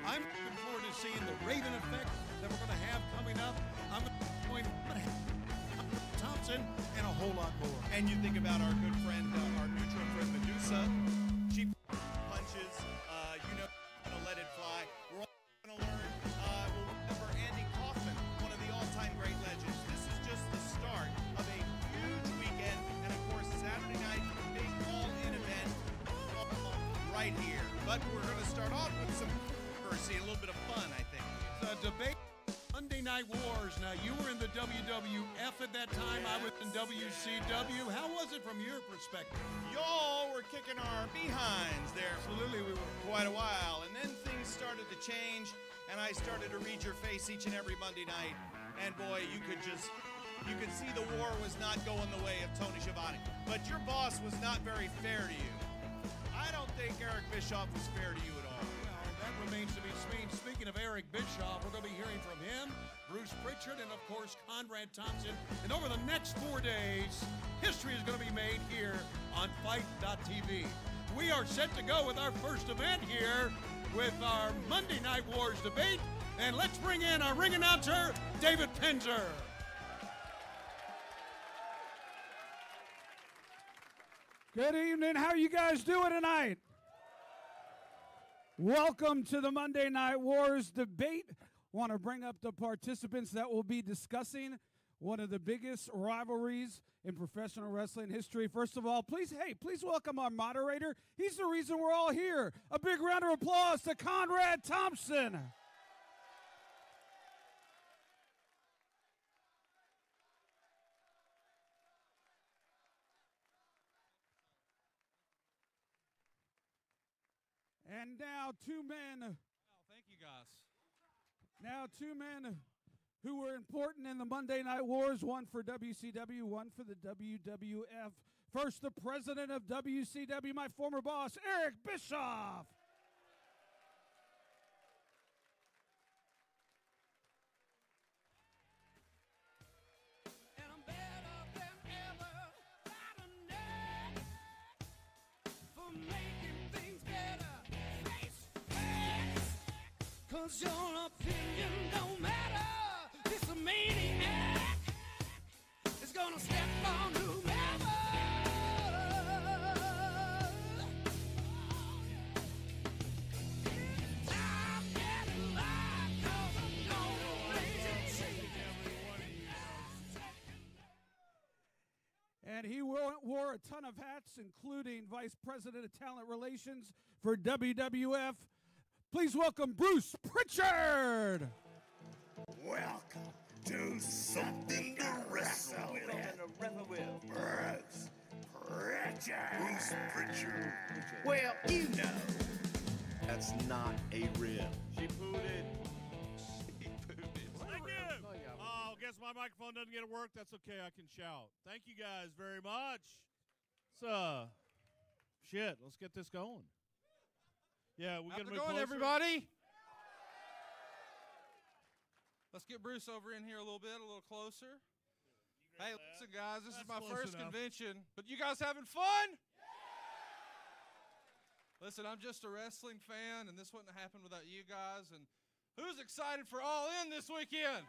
I'm looking forward to seeing the Raven effect that we're going to have coming up. I'm going to Thompson and a whole lot more. And you think about our good friend, our mutual friend Medusa. She punches, gonna let it fly. We're all gonna learn. We'll remember Andy Kaufman, one of the all-time great legends. This is just the start of a huge weekend, and of course Saturday night, big all-in event right here. But we're gonna start off with some mercy, a little bit of fun, I think. The debate. Monday Night Wars. Now, you were in the WWF at that time. I was in WCW. How was it from your perspective? Y'all were kicking our behinds there. Absolutely, we were. Quite a while. And then things started to change, and I started to read your face each and every Monday night. And boy, you could see the war was not going the way of Tony Schiavone. But your boss was not very fair to you. I don't think Eric Bischoff was fair to you at all. That remains to be seen. Speaking of Eric Bischoff, we're going to be hearing from him, Bruce Prichard, and of course Conrad Thompson. And over the next 4 days, history is going to be made here on Fight.tv. We are set to go with our first event here with our Monday Night Wars debate. And let's bring in our ring announcer, David Penzer. Good evening. How are you guys doing tonight? Welcome to the Monday Night Wars debate. Want to bring up the participants that will be discussing one of the biggest rivalries in professional wrestling history. First of all, please welcome our moderator. He's the reason we're all here. A big round of applause to Conrad Thompson. And now two men. Thank you, guys. Now two men who were important in the Monday Night Wars, one for WCW, one for the WWF. First, the president of WCW, my former boss, Eric Bischoff. Cause your opinion don't matter. This a maniac is gonna step on whomever. I'm getting live cause I'm gonna make And he wore a ton of hats, including Vice President of Talent Relations for WWF. Please welcome Bruce Prichard. Welcome to Something to Wrestle With. Bruce Prichard. Bruce Prichard. Well, you know, that's not a rib. She pooted. Thank you. Oh, guess my microphone doesn't get to work. That's okay. I can shout. Thank you guys very much. Shit, let's get this going. Yeah, we're going to move closer. Everybody. Let's get Bruce over in here a little closer. Hey, listen, guys, this is my first convention, but you guys having fun? Listen, I'm just a wrestling fan, and this wouldn't have happened without you guys. And who's excited for All In this weekend?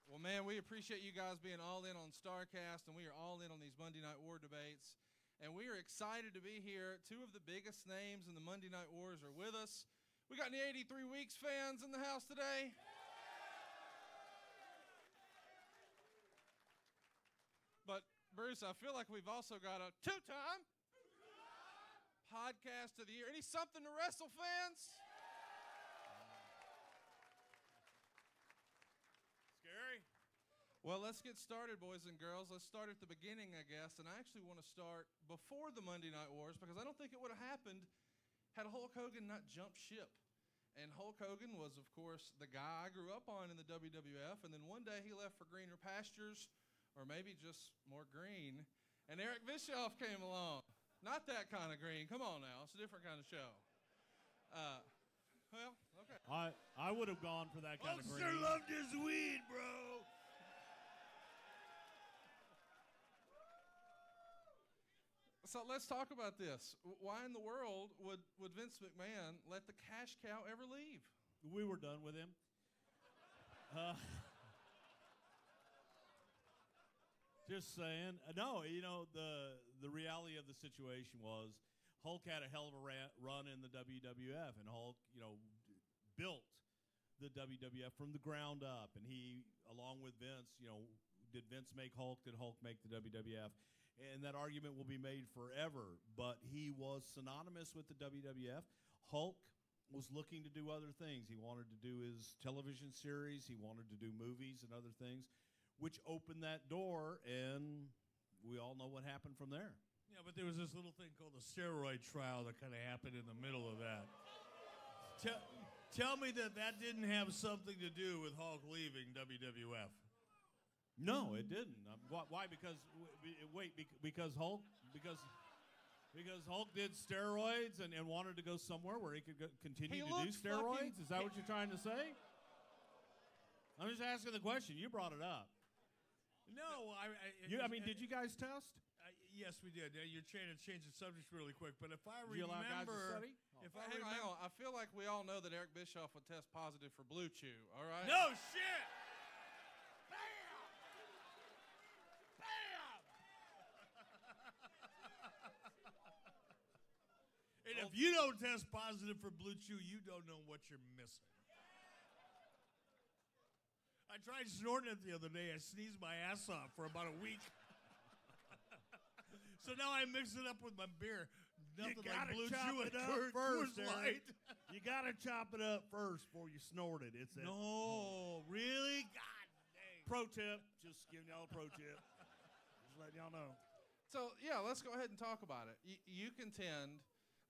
Well, man, we appreciate you guys being all in on Starrcast, and we are all in on these Monday Night War debates. And we are excited to be here. Two of the biggest names in the Monday Night Wars are with us. We got any 83 Weeks fans in the house today? But, Bruce, I feel like we've also got a two-time podcast of the year. Any Something to Wrestle fans? Scary. Well, let's get started, boys and girls. Let's start at the beginning, I guess. And I actually want to start before the Monday Night Wars because I don't think it would have happened had Hulk Hogan not jumped ship. And Hulk Hogan was, of course, the guy I grew up on in the WWF. And then one day he left for greener pastures, or maybe just more green. And Eric Bischoff came along. Not that kind of green. Come on now. It's a different kind of show. Well, okay. I would have gone for that kind of green. Sure loved his weed, bro. So let's talk about this. Why in the world would Vince McMahon let the cash cow ever leave? We were done with him. Just saying. No, the reality of the situation was Hulk had a hell of a run in the WWF, and Hulk, built the WWF from the ground up, and he, along with Vince, did Vince make Hulk? Did Hulk make the WWF? And that argument will be made forever, but he was synonymous with the WWF. Hulk was looking to do other things. He wanted to do his television series. He wanted to do movies and other things, which opened that door, and we all know what happened from there. Yeah, but there was this little thing called the steroid trial that kind of happened in the middle of that. Tell me that didn't have something to do with Hulk leaving WWF. No, it didn't. Why? Because Hulk did steroids and wanted to go somewhere where he could continue to do steroids? Is that what you're trying to say? I'm just asking the question. You brought it up. No, did you guys test? Yes, we did. You're trying to change the subject really quick, but if I Did you allow guys to remember, study? Hang on. I feel like we all know that Eric Bischoff would test positive for Blue Chew. All right. no shit. Bam! And if you don't test positive for Blue Chew, you don't know what you're missing. I tried snorting it the other day. I sneezed my ass off for about a week. So now I mix it up with my beer. Nothing like Blue Chew and Coors Light. You got to chop it up first before you snort it. No, really? God dang. Pro tip. Just giving y'all a pro tip. Just letting y'all know. So, yeah, let's go ahead and talk about it. You contend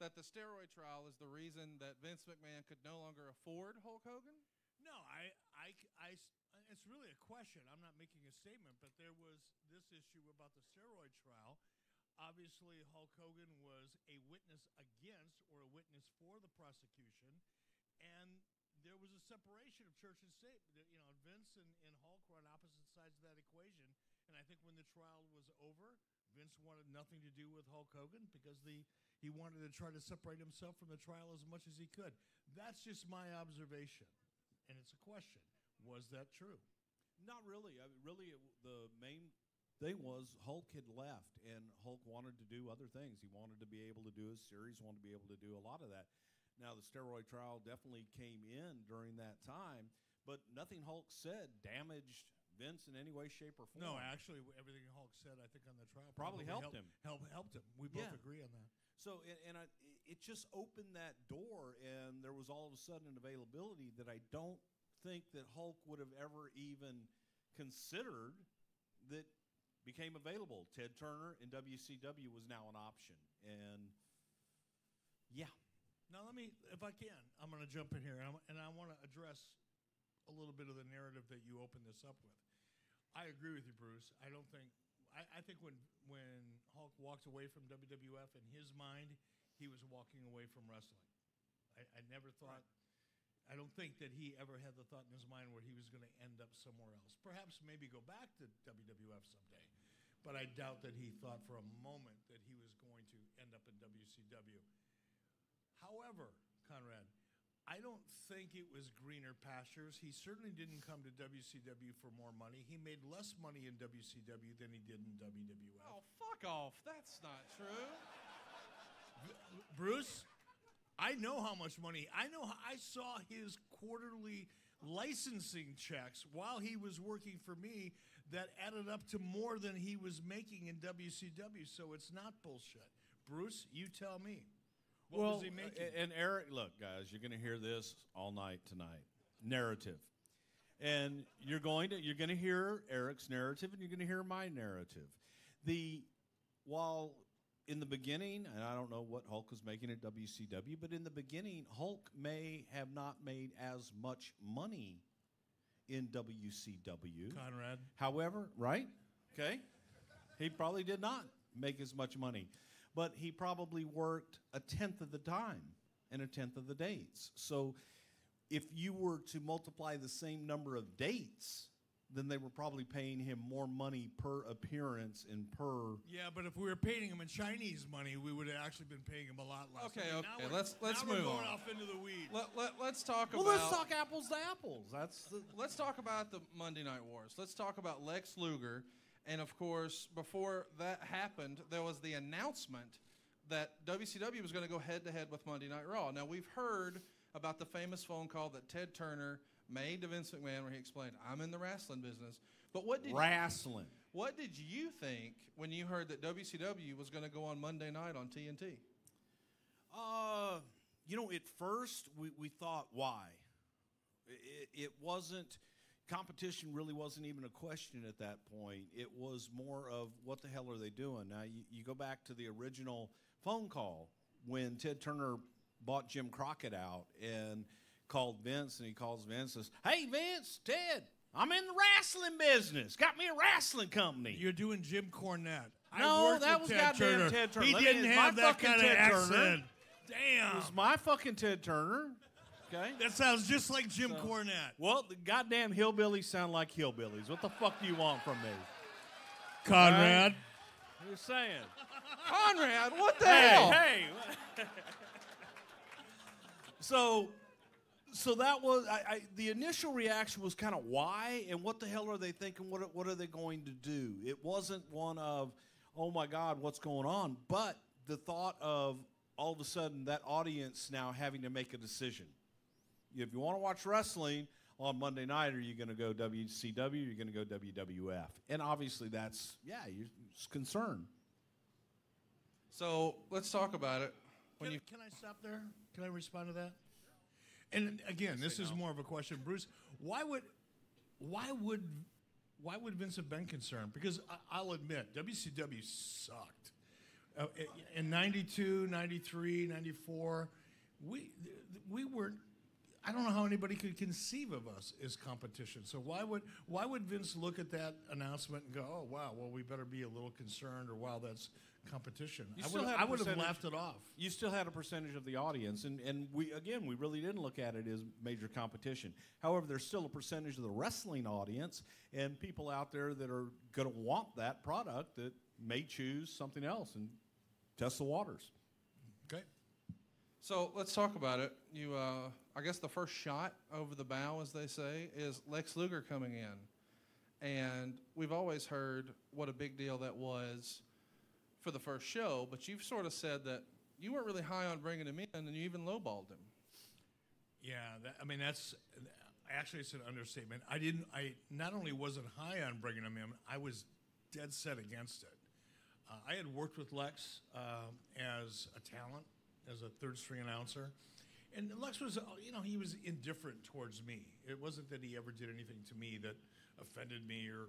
that the steroid trial is the reason that Vince McMahon could no longer afford Hulk Hogan? No, it's really a question. I'm not making a statement, but there was this issue about the steroid trial. Obviously, Hulk Hogan was a witness against or a witness for the prosecution, and there was a separation of church and state. Vince and Hulk were on opposite sides of that equation, and I think when the trial was over, Vince wanted nothing to do with Hulk Hogan because he wanted to try to separate himself from the trial as much as he could. That's just my observation, and it's a question. Was that true? Not really. The main thing was Hulk had left, and Hulk wanted to do other things. He wanted to be able to do his series, wanted to be able to do a lot of that. Now, the steroid trial definitely came in during that time, but nothing Hulk said damaged Vince in any way, shape, or form. No, actually, everything Hulk said, I think, on the trial probably helped him. Helped him. We both agree on that. So, it just opened that door, and there was all of a sudden an availability that I don't think that Hulk would have ever even considered that became available. Ted Turner in WCW was now an option, and yeah. Now let me, if I can, I'm going to jump in here, and I want to address a little bit of the narrative that you opened this up with. I agree with you, Bruce. I think when Hulk walked away from WWF, in his mind, he was walking away from wrestling. I never thought. Right. I don't think that he ever had the thought in his mind where he was going to end up somewhere else. Perhaps maybe go back to WWF someday. But I doubt that he thought for a moment that he was going to end up in WCW. However, Conrad, I don't think it was greener pastures. He certainly didn't come to WCW for more money. He made less money in WCW than he did in WWF. Oh, fuck off. That's not true. Bruce, I know how much money. I saw his quarterly licensing checks while he was working for me that added up to more than he was making in WCW. So it's not bullshit. Bruce, you tell me. What was he making? And Eric, look, guys, you're going to hear this all night tonight. Narrative. And you're going to hear Eric's narrative, and you're going to hear my narrative. While in the beginning, and I don't know what Hulk was making at WCW, but in the beginning, Hulk may have not made as much money in WCW. Conrad. However, right? Okay. He probably did not make as much money, but he probably worked a tenth of the time and a tenth of the dates. So if you were to multiply the same number of dates then they were probably paying him more money per appearance and per. Yeah, but if we were paying him in Chinese money, we would have actually been paying him a lot less. Okay, I mean, okay. now Let's we're move going on. off into the weeds. Let's talk Well, about. let's talk apples to apples. Let's talk about the Monday Night Wars. Let's talk about Lex Luger. And, of course, before that happened, there was the announcement that WCW was going to go head-to-head with Monday Night Raw. Now, we've heard about the famous phone call that Ted Turner made to Vince McMahon where he explained, I'm in the wrestling business. But what did you think when you heard that WCW was going to go on Monday night on TNT? At first we thought, why? It wasn't. Competition really wasn't even a question at that point. It was more of what the hell are they doing? Now, you go back to the original phone call when Ted Turner bought Jim Crockett out and called Vince, and he calls Vince and says, hey, Vince, Ted, I'm in the wrestling business. Got me a wrestling company. You're doing Jim Cornette. No, that was goddamn Ted Turner. He didn't have that kind of accent. Damn. It was my fucking Ted Turner. Okay. That sounds just like Jim Cornette. Well, the goddamn hillbillies sound like hillbillies. What the fuck do you want from me? Conrad. You're saying. Conrad, what the hell? Hey. So that was the initial reaction was kind of why and what the hell are they thinking? What are they going to do? It wasn't one of, oh my God, what's going on? But the thought of all of a sudden that audience now having to make a decision. If you want to watch wrestling on Monday night, are you going to go WCW or are you going to go WWF? And obviously that's, you're concerned. So let's talk about it. Can I stop there? Can I respond to that? And again, this is more of a question, Bruce. Why would Vince have been concerned? Because I'll admit, WCW sucked. In 92, 93, 94, we weren't. I don't know how anybody could conceive of us as competition. So why would Vince look at that announcement and go, oh wow, well we better be a little concerned, or wow, that's competition? I would have laughed it off. You still had a percentage of the audience, and we really didn't look at it as major competition. However, there's still a percentage of the wrestling audience and people out there that are going to want that product that may choose something else and test the waters. Okay. So let's talk about it. I guess the first shot over the bow, as they say, is Lex Luger coming in. And we've always heard what a big deal that was for the first show, but you've sort of said that you weren't really high on bringing him in, and you even lowballed him. Yeah, that's actually, it's an understatement. I not only wasn't high on bringing him in, I was dead set against it. I had worked with Lex as a talent, as a third-string announcer. And Lex was, he was indifferent towards me. It wasn't that he ever did anything to me that offended me or,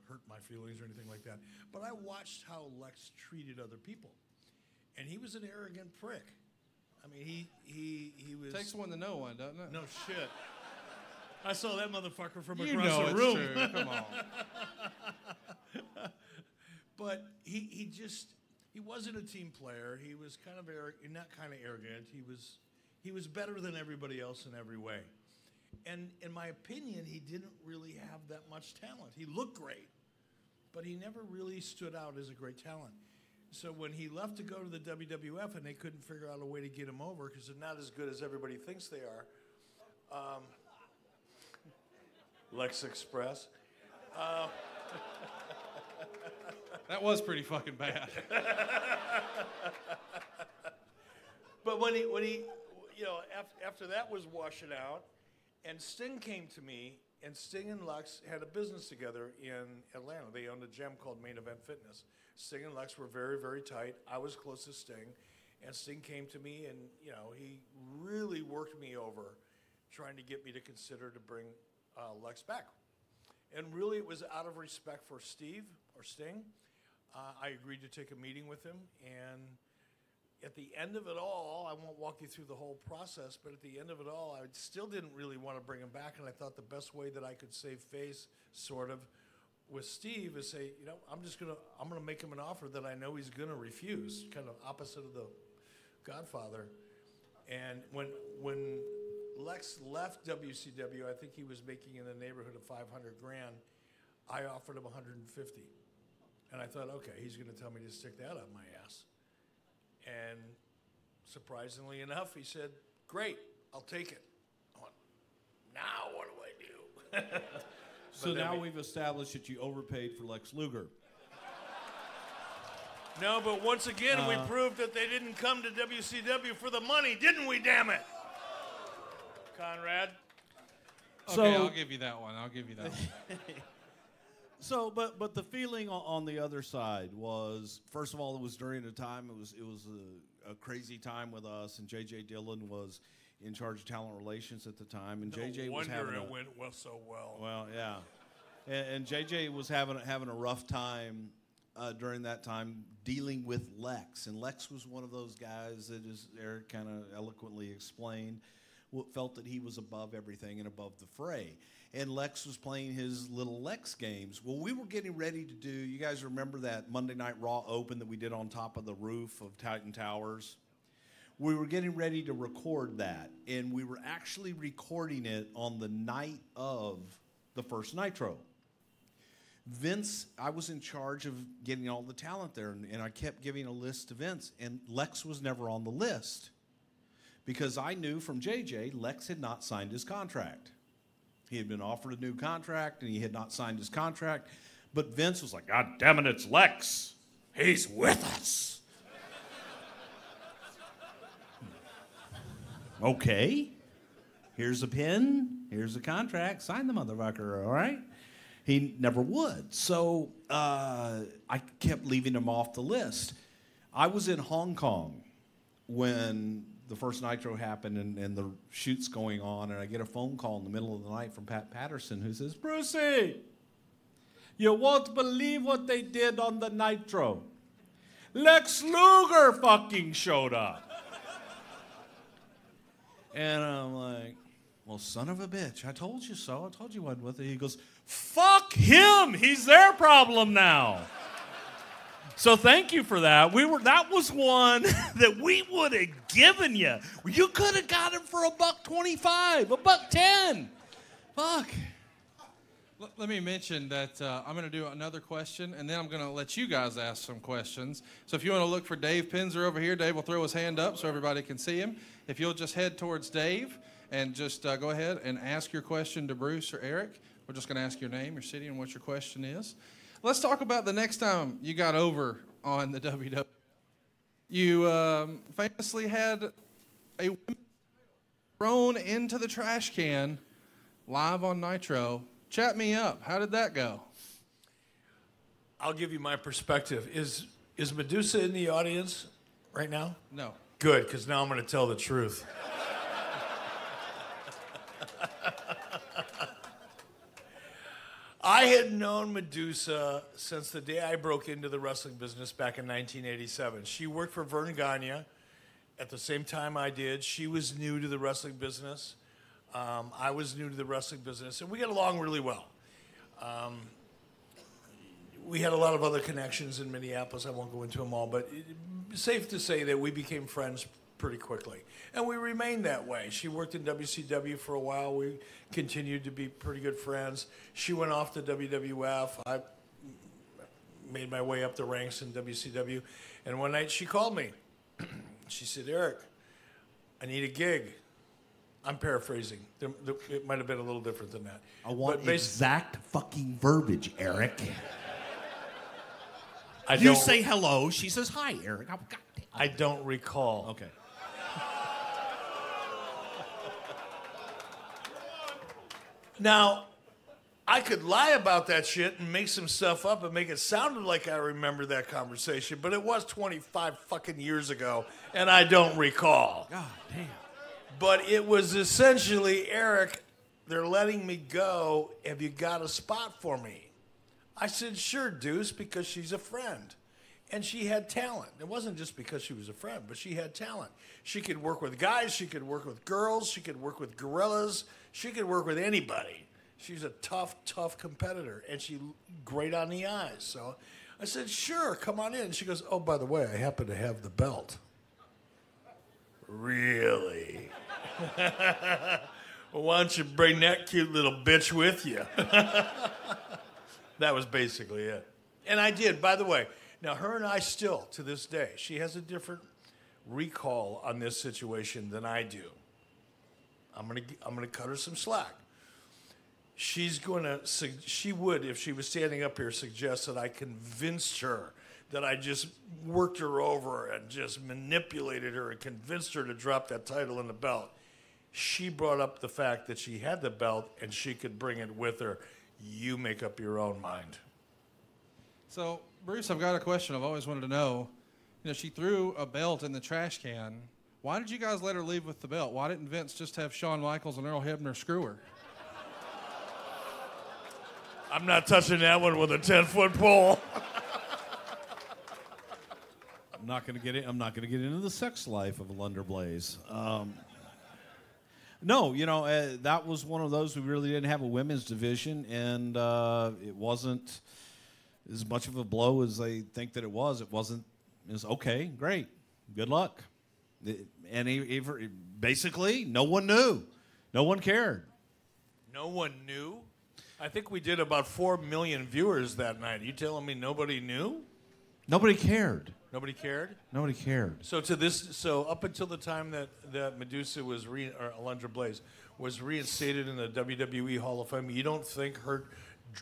hurt my feelings or anything like that. But I watched how Lex treated other people. And he was an arrogant prick. I mean, he was... Takes one to know one, doesn't it? No shit. I saw that motherfucker from you across know the it's room. True. Come on. But he wasn't a team player. He was kind of not kind of arrogant. He was better than everybody else in every way. And in my opinion, he didn't really have that much talent. He looked great, but he never really stood out as a great talent. So when he left to go to the WWF and they couldn't figure out a way to get him over because they're not as good as everybody thinks they are, Lex Express. That was pretty fucking bad. But when he after that was washing out, and Sting came to me, and Sting and Lex had a business together in Atlanta. They owned a gym called Main Event Fitness. Sting and Lex were very, very tight. I was close to Sting, and Sting came to me, and he really worked me over, trying to get me to consider to bring Lex back. And really, it was out of respect for Steve or Sting. I agreed to take a meeting with him, and at the end of it all, I won't walk you through the whole process, but at the end of it all, I still didn't really want to bring him back, and I thought the best way that I could save face, sort of, with Steve is say, I'm gonna make him an offer that I know he's gonna refuse, kind of opposite of the Godfather. And when Lex left WCW, I think he was making in the neighborhood of $500,000. I offered him 150. And I thought, okay, he's going to tell me to stick that up my ass. And surprisingly enough, he said, great, I'll take it. I went, now what do I do? So now we've established that you overpaid for Lex Luger. No, but once again, we proved that they didn't come to WCW for the money, didn't we, damn it? Conrad? Okay, I'll give you that one. So, but the feeling on the other side was, first of all, it was during a time, it was a crazy time with us, and J.J. Dillon was in charge of talent relations at the time, and J.J. was having it went so well. Well, yeah, and J.J. was having a rough time during that time dealing with Lex, and Lex was one of those guys that, as Eric kind of eloquently explained, felt that he was above everything and above the fray. And Lex was playing his little Lex games. Well, we were getting ready to do, you guys remember that Monday Night Raw Open that we did on top of the roof of Titan Towers? We were getting ready to record that, and we were actually recording it on the night of the first Nitro. Vince, I was in charge of getting all the talent there, and I kept giving a list to Vince, and Lex was never on the list because I knew from JJ, Lex had not signed his contract. He had been offered a new contract, and he had not signed his contract. But Vince was like, God damn it, it's Lex. He's with us. Okay. Here's a pen. Here's a contract. Sign the motherfucker, all right? He never would. So I kept leaving him off the list. I was in Hong Kong when the first Nitro happened and the shoot's going on, and I get a phone call in the middle of the night from Pat Patterson who says, Brucey, you won't believe what they did on the Nitro. Lex Luger fucking showed up. And I'm like, well, son of a bitch, I told you so. I told you I wasn't with it. He goes, fuck him. He's their problem now. So thank you for that. That was one that we would have given you. You could have got him for $1.25, $1.10. Fuck. Let me mention that I'm going to do another question, and then I'm going to let you guys ask some questions. So if you want to look for Dave Pinzer over here, Dave will throw his hand up so everybody can see him. If you'll just head towards Dave and just go ahead and ask your question to Bruce or Eric. We're just going to ask your name, your city, and what your question is. Let's talk about the next time you got over on the WWE. You famously had a woman thrown into the trash can live on Nitro. Chat me up. How did that go? I'll give you my perspective. Is Medusa in the audience right now? No. Good, because now I'm going to tell the truth. I had known Medusa since the day I broke into the wrestling business back in 1987. She worked for Vern Gagne at the same time I did. She was new to the wrestling business. I was new to the wrestling business, and we got along really well. We had a lot of other connections in Minneapolis. I won't go into them all, but it's safe to say that we became friends pretty quickly. And we remained that way. She worked in WCW for a while. We continued to be pretty good friends. She went off to WWF. I made my way up the ranks in WCW. And one night she called me. She said, Eric, I need a gig. I'm paraphrasing. It might have been a little different than that. I want exact fucking verbiage, Eric. You say hello. She says hi, Eric. I don't recall. Okay. Now, I could lie about that shit and make some stuff up and make it sound like I remember that conversation, but it was 25 fucking years ago, and I don't recall. God damn. But it was essentially, Eric, they're letting me go. Have you got a spot for me? I said, sure, Deuce, because she's a friend. And she had talent. It wasn't just because she was a friend, but she had talent. She could work with guys. She could work with girls. She could work with gorillas. She could work with anybody. She's a tough, tough competitor, and she's great on the eyes. So I said, sure, come on in. And she goes, oh, by the way, I happen to have the belt. Really? Well, why don't you bring that cute little bitch with you? That was basically it. And I did, by the way. Now, her and I still, to this day, she has a different recall on this situation than I do. I'm gonna cut her some slack. She would, if she was standing up here, suggest that I convinced her, that I just worked her over and just manipulated her and convinced her to drop that title and the belt. She brought up the fact that she had the belt and she could bring it with her. You make up your own mind. So, Bruce, I've got a question I've always wanted to know. You know, she threw a belt in the trash can. Why did you guys let her leave with the belt? Why didn't Vince just have Shawn Michaels and Earl Hebner screw her? I'm not touching that one with a 10-foot pole. I'm not going to get into the sex life of Lunder Blaze. No, you know, that was one of those. We really didn't have a women's division, and it wasn't as much of a blow as they think that it was. It wasn't. It was okay, great, good luck. And basically, no one knew. No one cared. No one knew? I think we did about 4 million viewers that night. Are you telling me nobody knew? Nobody cared. Nobody cared? Nobody cared. So up until the time that Medusa was or Alundra Blaze was reinstated in the WWE Hall of Fame, you don't think her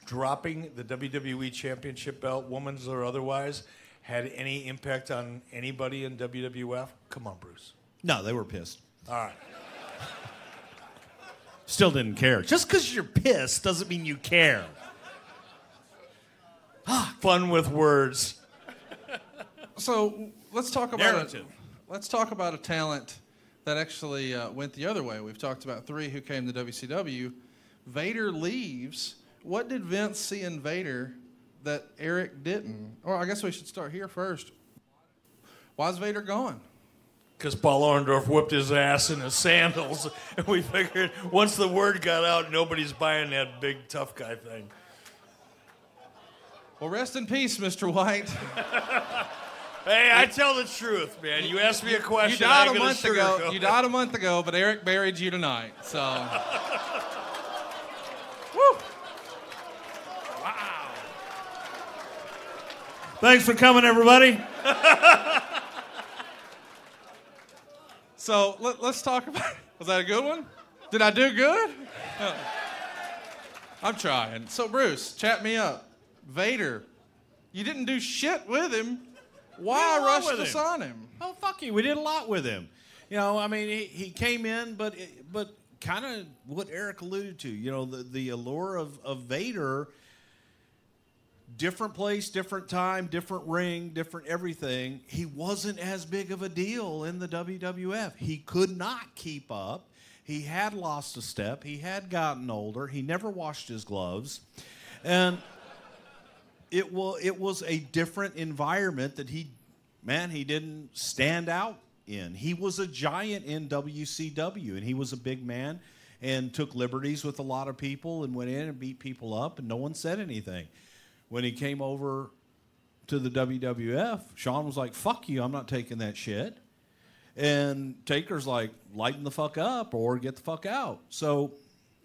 dropping the WWE Championship belt, women's or otherwise, had any impact on anybody in WWF? Come on, Bruce. No, they were pissed. All right. Still didn't care. Just because you're pissed doesn't mean you care. Fun with words. So let's talk about Narrative. Let's talk about a talent that actually went the other way. We've talked about 3 who came to WCW. Vader leaves. What did Vince see in Vader that Eric didn't? Or I guess we should start here first. Why's Vader gone? Because Paul Orndorff whipped his ass in his sandals, and we figured once the word got out, nobody's buying that big tough guy thing. Well, rest in peace, Mr. White. Hey, I tell the truth, man. You asked me a question. You died a month ago. You died a month ago, but Eric buried you tonight. So. Woo. Wow. Thanks for coming, everybody. So let's talk about. Was that a good one? Did I do good? I'm trying. So Bruce, chat me up. Vader, you didn't do shit with him. Why rush to sign him? Oh, fuck you. We did a lot with him. You know, I mean, he came in, but kind of what Eric alluded to, you know, the allure of Vader, different place, different time, different ring, different everything. He wasn't as big of a deal in the WWF. He could not keep up. He had lost a step. He had gotten older. He never washed his gloves. And it was a different environment that he didn't stand out in. He was a giant in WCW, and he was a big man and took liberties with a lot of people and went in and beat people up, and no one said anything. When he came over to the WWF, Shawn was like, fuck you, I'm not taking that shit. And Taker's like, lighten the fuck up or get the fuck out. So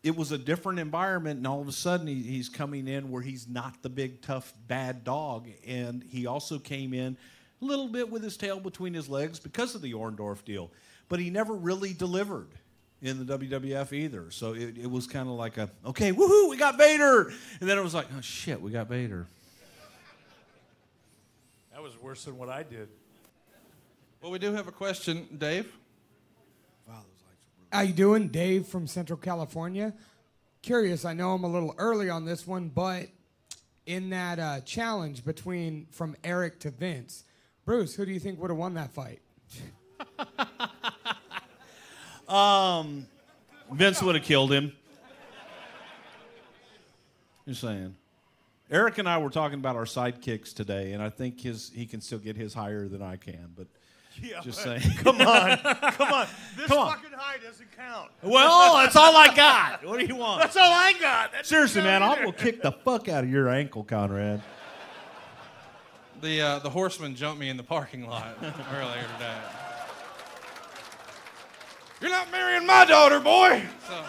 it was a different environment, and all of a sudden he's coming in where he's not the big, tough, bad dog. And he also came in a little bit with his tail between his legs because of the Orndorff deal. But he never really delivered in the WWF either. So it was kind of like okay, woohoo, we got Vader. And then it was like, oh, shit, we got Vader. That was worse than what I did. Well, we do have a question, Dave. How you doing? Dave from Central California. Curious, I know I'm a little early on this one, but in that challenge from Eric to Vince, Bruce, who do you think would have won that fight? Vince would have killed him. Just saying. Eric and I were talking about our sidekicks today, and I think he can still get his higher than I can, but just saying. Come on. This fucking high doesn't count. Well, that's all I got. What do you want? That's all I got. Seriously, man, I will kick the fuck out of your ankle, Conrad. The horseman jumped me in the parking lot earlier today. You're not marrying my daughter, boy. So.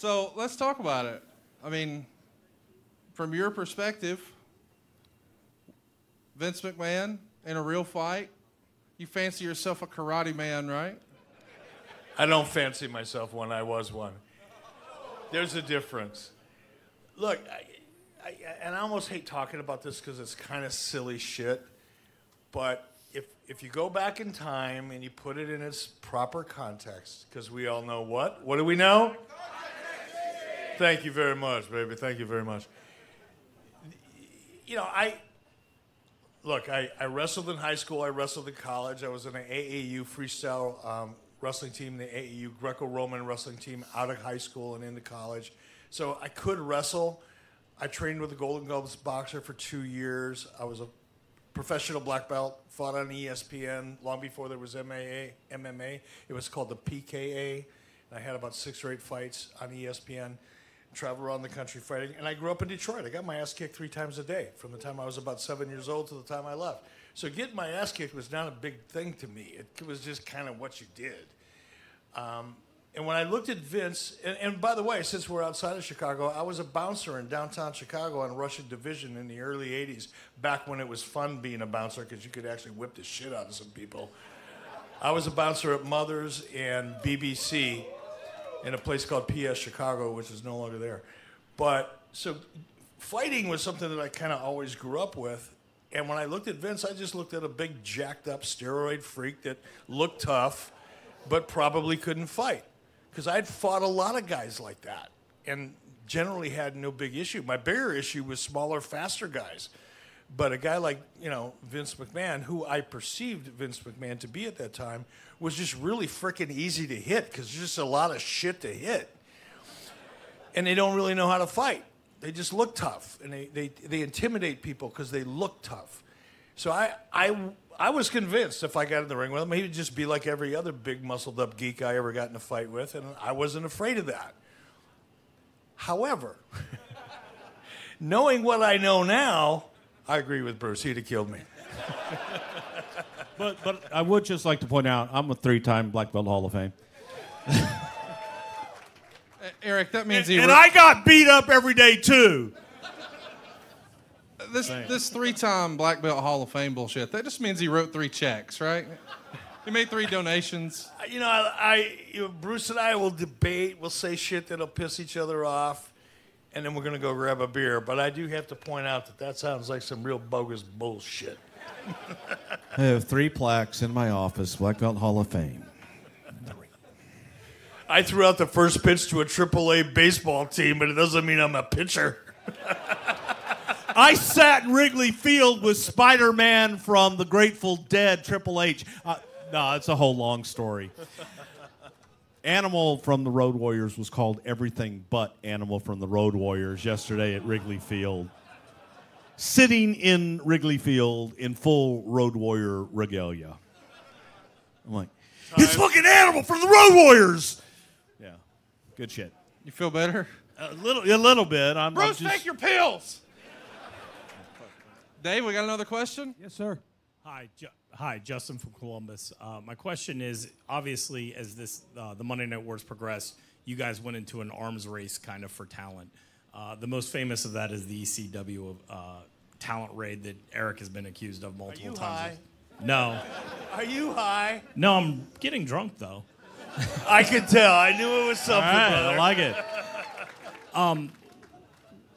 So let's talk about it. I mean, from your perspective, Vince McMahon in a real fight, you fancy yourself a karate man, right? I don't fancy myself one. I was one. There's a difference. Look, I almost hate talking about this because it's kind of silly shit, but if you go back in time and you put it in its proper context, because we all know what? What do we know? Thank you very much, baby. Thank you very much. You know, I wrestled in high school. I wrestled in college. I was in an AAU freestyle wrestling team, the AAU Greco-Roman wrestling team out of high school and into college. So I could wrestle. I trained with a Golden Gloves boxer for 2 years. I was a professional black belt, fought on ESPN long before there was MMA. It was called the PKA. And I had about 6 or 8 fights on ESPN, traveled around the country fighting. And I grew up in Detroit. I got my ass kicked 3 times a day from the time I was about 7 years old to the time I left. So getting my ass kicked was not a big thing to me. It was just kind of what you did. And when I looked at Vince, and by the way, since we're outside of Chicago, I was a bouncer in downtown Chicago on Russian Division in the early 80s, back when it was fun being a bouncer because you could actually whip the shit out of some people. I was a bouncer at Mother's and BBC in a place called PS Chicago, which is no longer there. But so fighting was something that I kind of always grew up with. And when I looked at Vince, I just looked at a big jacked up steroid freak that looked tough, but probably couldn't fight. Because I'd fought a lot of guys like that and generally had no big issue. My bigger issue was smaller, faster guys. But a guy like, Vince McMahon, who I perceived Vince McMahon to be at that time, was just really freaking easy to hit because there's just a lot of shit to hit. And they don't really know how to fight. They just look tough. And they intimidate people because they look tough. So I was convinced if I got in the ring with him, he'd just be like every other big muscled up geek I ever got in a fight with, and I wasn't afraid of that. However, knowing what I know now, I agree with Bruce. He'd have killed me. But I would just like to point out, I'm a 3-time Black Belt Hall of Fame. Eric, that means and I got beat up every day too. This 3-time Black Belt Hall of Fame bullshit, that just means he wrote 3 checks, right? He made 3 donations. Bruce and I will debate. We'll say shit that'll piss each other off, and then we're going to go grab a beer. But I do have to point out that sounds like some real bogus bullshit. I have 3 plaques in my office, Black Belt Hall of Fame. I threw out the first pitch to a AAA baseball team, but it doesn't mean I'm a pitcher. I sat in Wrigley Field with Spider-Man from the Grateful Dead, Triple H. No, it's a whole long story. Animal from the Road Warriors was called everything but Animal from the Road Warriors yesterday at Wrigley Field. Sitting in Wrigley Field in full Road Warrior regalia. I'm like, it's fucking Animal from the Road Warriors! Yeah, good shit. You feel better? A little bit. Bruce, take your pills! Dave, we got another question? Yes, sir. Hi, Justin from Columbus. My question is, obviously, as the Monday Night Wars progressed, you guys went into an arms race kind of for talent. The most famous of that is the ECW talent raid that Eric has been accused of multiple times. High? No. Are you high? No, I'm getting drunk, though. I could tell. I knew it was something, All right, brother. I like it.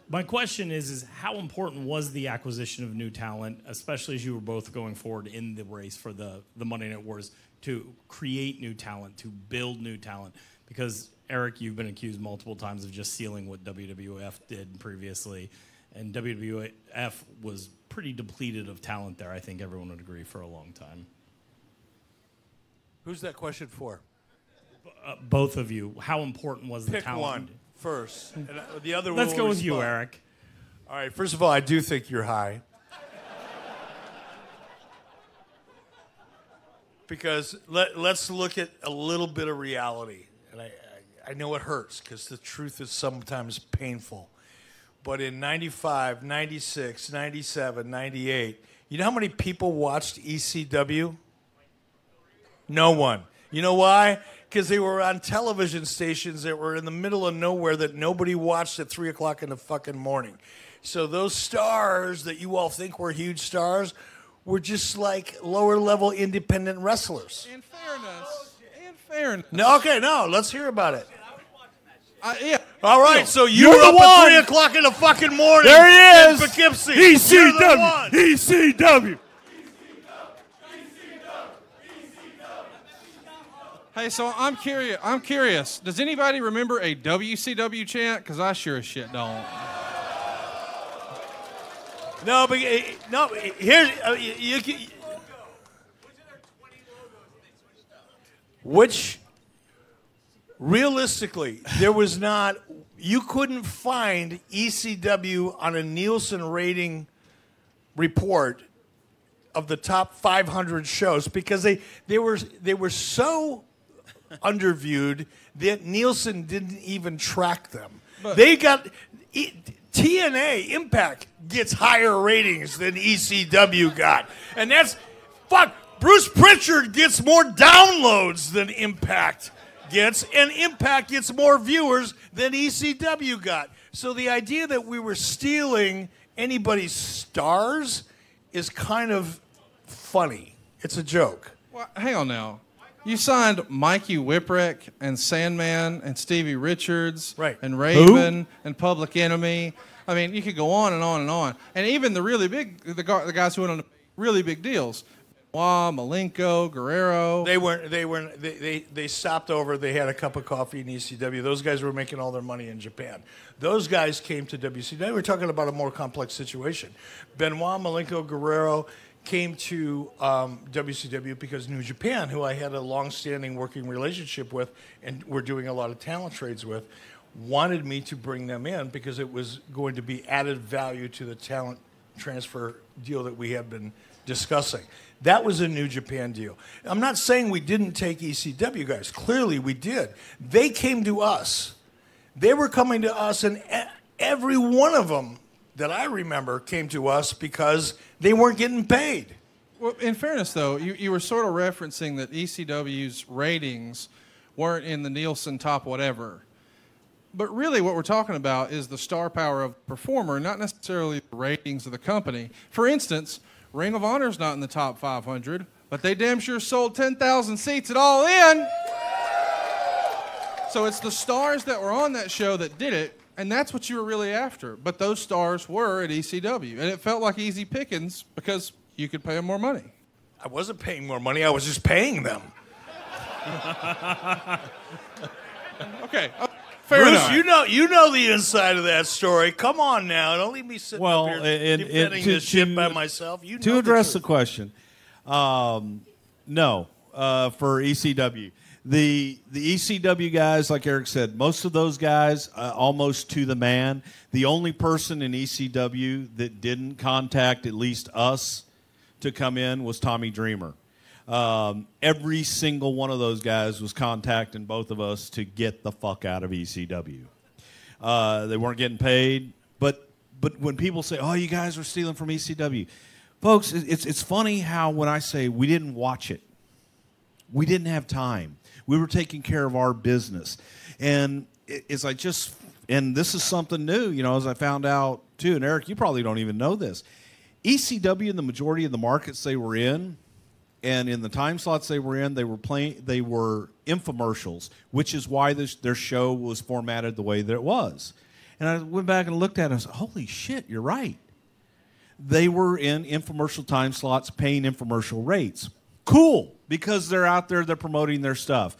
My question is how important was the acquisition of new talent, especially as you were both going forward in the race for the Monday Night Wars, to create new talent, to build new talent? Because, Eric, you've been accused multiple times of just stealing what WWF did previously, and WWF was pretty depleted of talent there, I think everyone would agree, for a long time. Who's that question for? Both of you. How important was the Pick talent? one first. And the other Let's will go with you, respond. Eric. All right, first of all, I do think you're high. Because let's look at a little bit of reality. And I know it hurts because the truth is sometimes painful. But in 95, 96, 97, 98, you know how many people watched ECW? No one. You know why? because they were on television stations that were in the middle of nowhere that nobody watched at 3 o'clock in the fucking morning. So those stars that you all think were huge stars were just like lower level independent wrestlers. In fairness. No, okay, no, let's hear about it. Yeah. All right, so you You're were the up one. at 3 o'clock in the fucking morning. There he in is. Poughkeepsie. You're the one. ECW. Hey, so I'm curious. Does anybody remember a WCW chant? Because I sure as shit don't. No, but no. Here's which realistically there was not. You couldn't find ECW on a Nielsen rating report of the top 500 shows because they were so underviewed that Nielsen didn't even track them. But they got TNA Impact gets higher ratings than ECW got, and that's fuck. Bruce Prichard gets more downloads than Impact gets, and Impact gets more viewers than ECW got. So the idea that we were stealing anybody's stars is kind of funny. It's a joke. Well, hang on now. You signed Mikey Whipwreck and Sandman and Stevie Richards and Raven and Public Enemy. I mean, you could go on and on and on. And even the really big, the guys who went on the really big deals, Malenko, Guerrero. They stopped over. They had a cup of coffee in ECW. Those guys were making all their money in Japan. Those guys came to WCW. We're talking about a more complex situation. Benoit, Malenko, Guerrero came to WCW because New Japan, who I had a long-standing working relationship with and we're doing a lot of talent trades with, wanted me to bring them in because it was going to be added value to the talent transfer deal that we had been discussing. That was a New Japan deal. I'm not saying we didn't take ECW guys. Clearly we did. They came to us. They were coming to us, and every one of them that I remember came to us because they weren't getting paid. Well, in fairness, though, you were sort of referencing that ECW's ratings weren't in the Nielsen top whatever. But really what we're talking about is the star power of the performer, not necessarily the ratings of the company. For instance, Ring of Honor's not in the top 500, but they damn sure sold 10,000 seats at All In. So it's the stars that were on that show that did it, and that's what you were really after. But those stars were at ECW, and it felt like easy pickings because you could pay them more money. I wasn't paying more money. I was just paying them. Okay. Fair Bruce, enough. you know the inside of that story. Come on now. Don't leave me sitting up here defending this shit by myself. You know to address the the question, no, for ECW. The ECW guys, like Eric said, most of those guys, almost to the man. The only person in ECW that didn't contact at least us to come in was Tommy Dreamer. Every single one of those guys was contacting both of us to get the fuck out of ECW. They weren't getting paid, but when people say, "Oh, you guys are stealing from ECW," folks, it's funny how when I say we didn't watch it, we didn't have time. We were taking care of our business, and it's like and this is something new, as I found out too. And Eric, you probably don't even know this. ECW in the majority of the markets they were in. And in the time slots they were in, they were infomercials, which is why their show was formatted the way that it was. And I went back and looked at it and I said, holy shit, you're right. They were in infomercial time slots paying infomercial rates. Cool, because they're out there, they're promoting their stuff.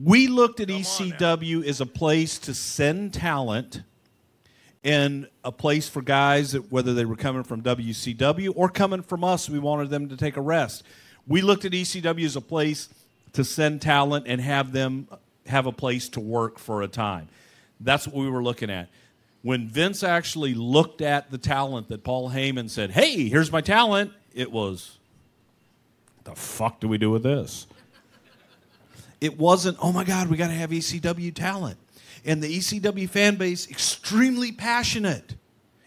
We looked at ECW as a place to send talent and a place for guys that whether they were coming from WCW or coming from us, we wanted them to take a rest. We looked at ECW as a place to send talent and have them have a place to work for a time. That's what we were looking at. When Vince actually looked at the talent that Paul Heyman said, "Hey, here's my talent," it was, "The fuck do we do with this?" It wasn't, "Oh my God, we got to have ECW talent." And the ECW fan base, extremely passionate,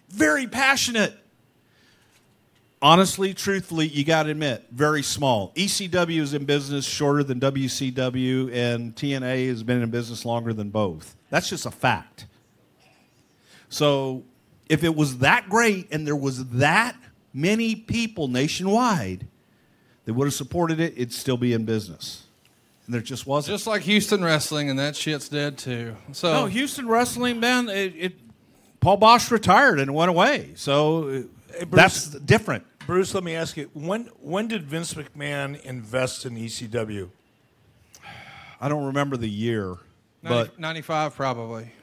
very passionate. honestly, truthfully, you got to admit, very small. ECW is in business shorter than WCW, and TNA has been in business longer than both. That's just a fact. So if it was that great and there was that many people nationwide that would have supported it, it'd still be in business. And there just wasn't. Just like Houston wrestling, and that shit's dead too. So no, Houston wrestling, man, Paul Bosch retired and went away. So that's different. Bruce, let me ask you, when did Vince McMahon invest in ECW? I don't remember the year, but 95 probably.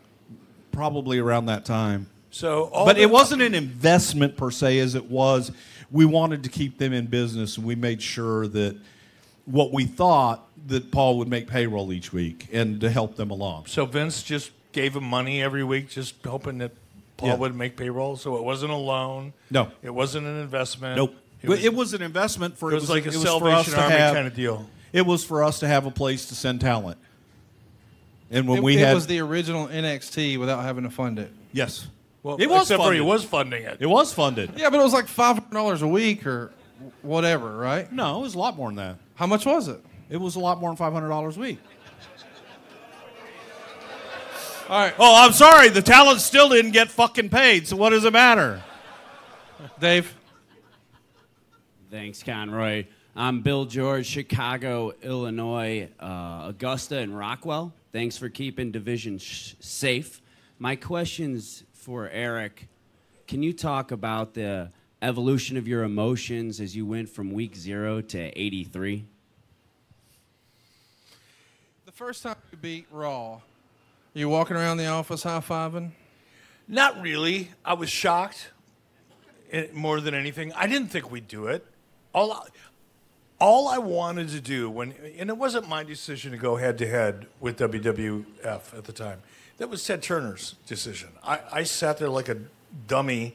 Probably around that time. So, but it wasn't an investment per se as it was. We wanted to keep them in business, and we made sure that what we thought that Paul would make payroll each week and to help them along. So Vince just gave him money every week, just hoping that Paul would make payroll. So it wasn't a loan. No, it wasn't an investment. Nope. It was an investment for. It was like a Salvation Army kind of deal. It was for us to have a place to send talent. And when it was the original NXT without having to fund it. Yes. Well, it was except funded. for he was funding it. It was funded. Yeah, but it was like $500 a week or whatever, right? No, it was a lot more than that. How much was it? It was a lot more than $500 a week. All right. Oh, I'm sorry. The talent still didn't get fucking paid, so what does it matter? Dave? Thanks, Conroy. I'm Bill George, Chicago, Illinois, Augusta, and Rockwell. Thanks for keeping Division safe. My question's for Eric. Can you talk about the evolution of your emotions as you went from week 0 to 83? The first time you beat Raw, you walking around the office high-fiving? Not really. I was shocked more than anything. I didn't think we'd do it. All I wanted to do, and it wasn't my decision to go head-to-head with WWF at the time. That was Ted Turner's decision. I sat there like a dummy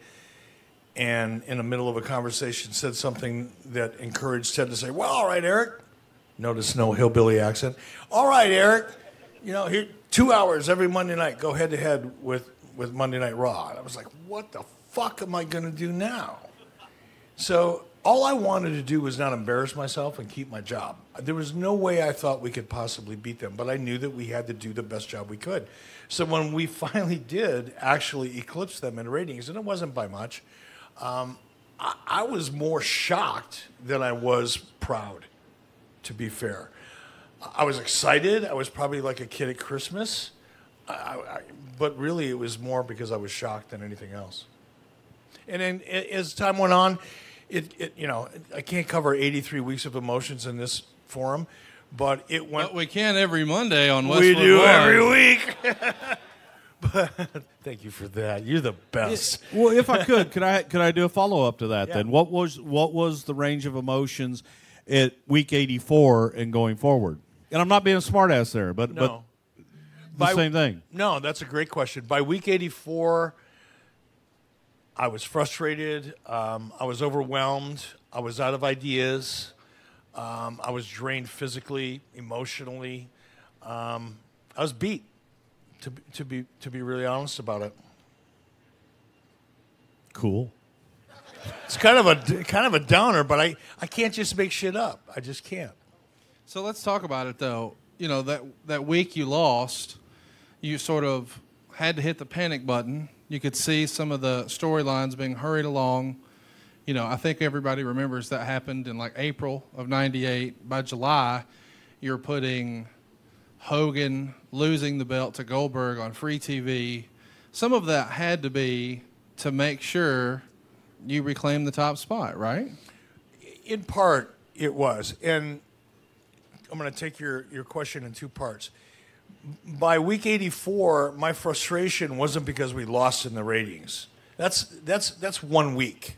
and in the middle of a conversation said something that encouraged Ted to say, well, all right, Eric. Notice no hillbilly accent. All right, Eric. You know, here 2 hours every Monday night, go head-to-head with Monday Night Raw. And I was like, what the fuck am I going to do now? So all I wanted to do was not embarrass myself and keep my job. There was no way I thought we could possibly beat them, but I knew that we had to do the best job we could. So when we finally did actually eclipse them in ratings, and it wasn't by much, I was more shocked than I was proud, to be fair. I was excited. I was probably like a kid at Christmas. But really it was more because I was shocked than anything else. And then as time went on, I can't cover 83 weeks of emotions in this forum, but it went. But we can every Monday on Westwood. We do Live. every week. But thank you for that. You're the best. Well, if I could I do a follow up to that Yeah. then? What was the range of emotions at week 84 and going forward? And I'm not being a smartass there, but No. the same thing. No, that's a great question. By week 84, I was frustrated. I was overwhelmed. I was out of ideas. I was drained physically, emotionally. I was beat, to be really honest about it. Cool. It's kind of a downer, but I can't just make shit up. I just can't. So let's talk about it, though. You know, that week you lost, you sort of had to hit the panic button. You could see some of the storylines being hurried along. You know, I think everybody remembers that happened in like April of '98. By July, you're putting Hogan losing the belt to Goldberg on free TV. Some of that had to be to make sure you reclaim the top spot, right? In part, it was. And I'm going to take your question in two parts. By week 84, my frustration wasn't because we lost in the ratings. That's 1 week.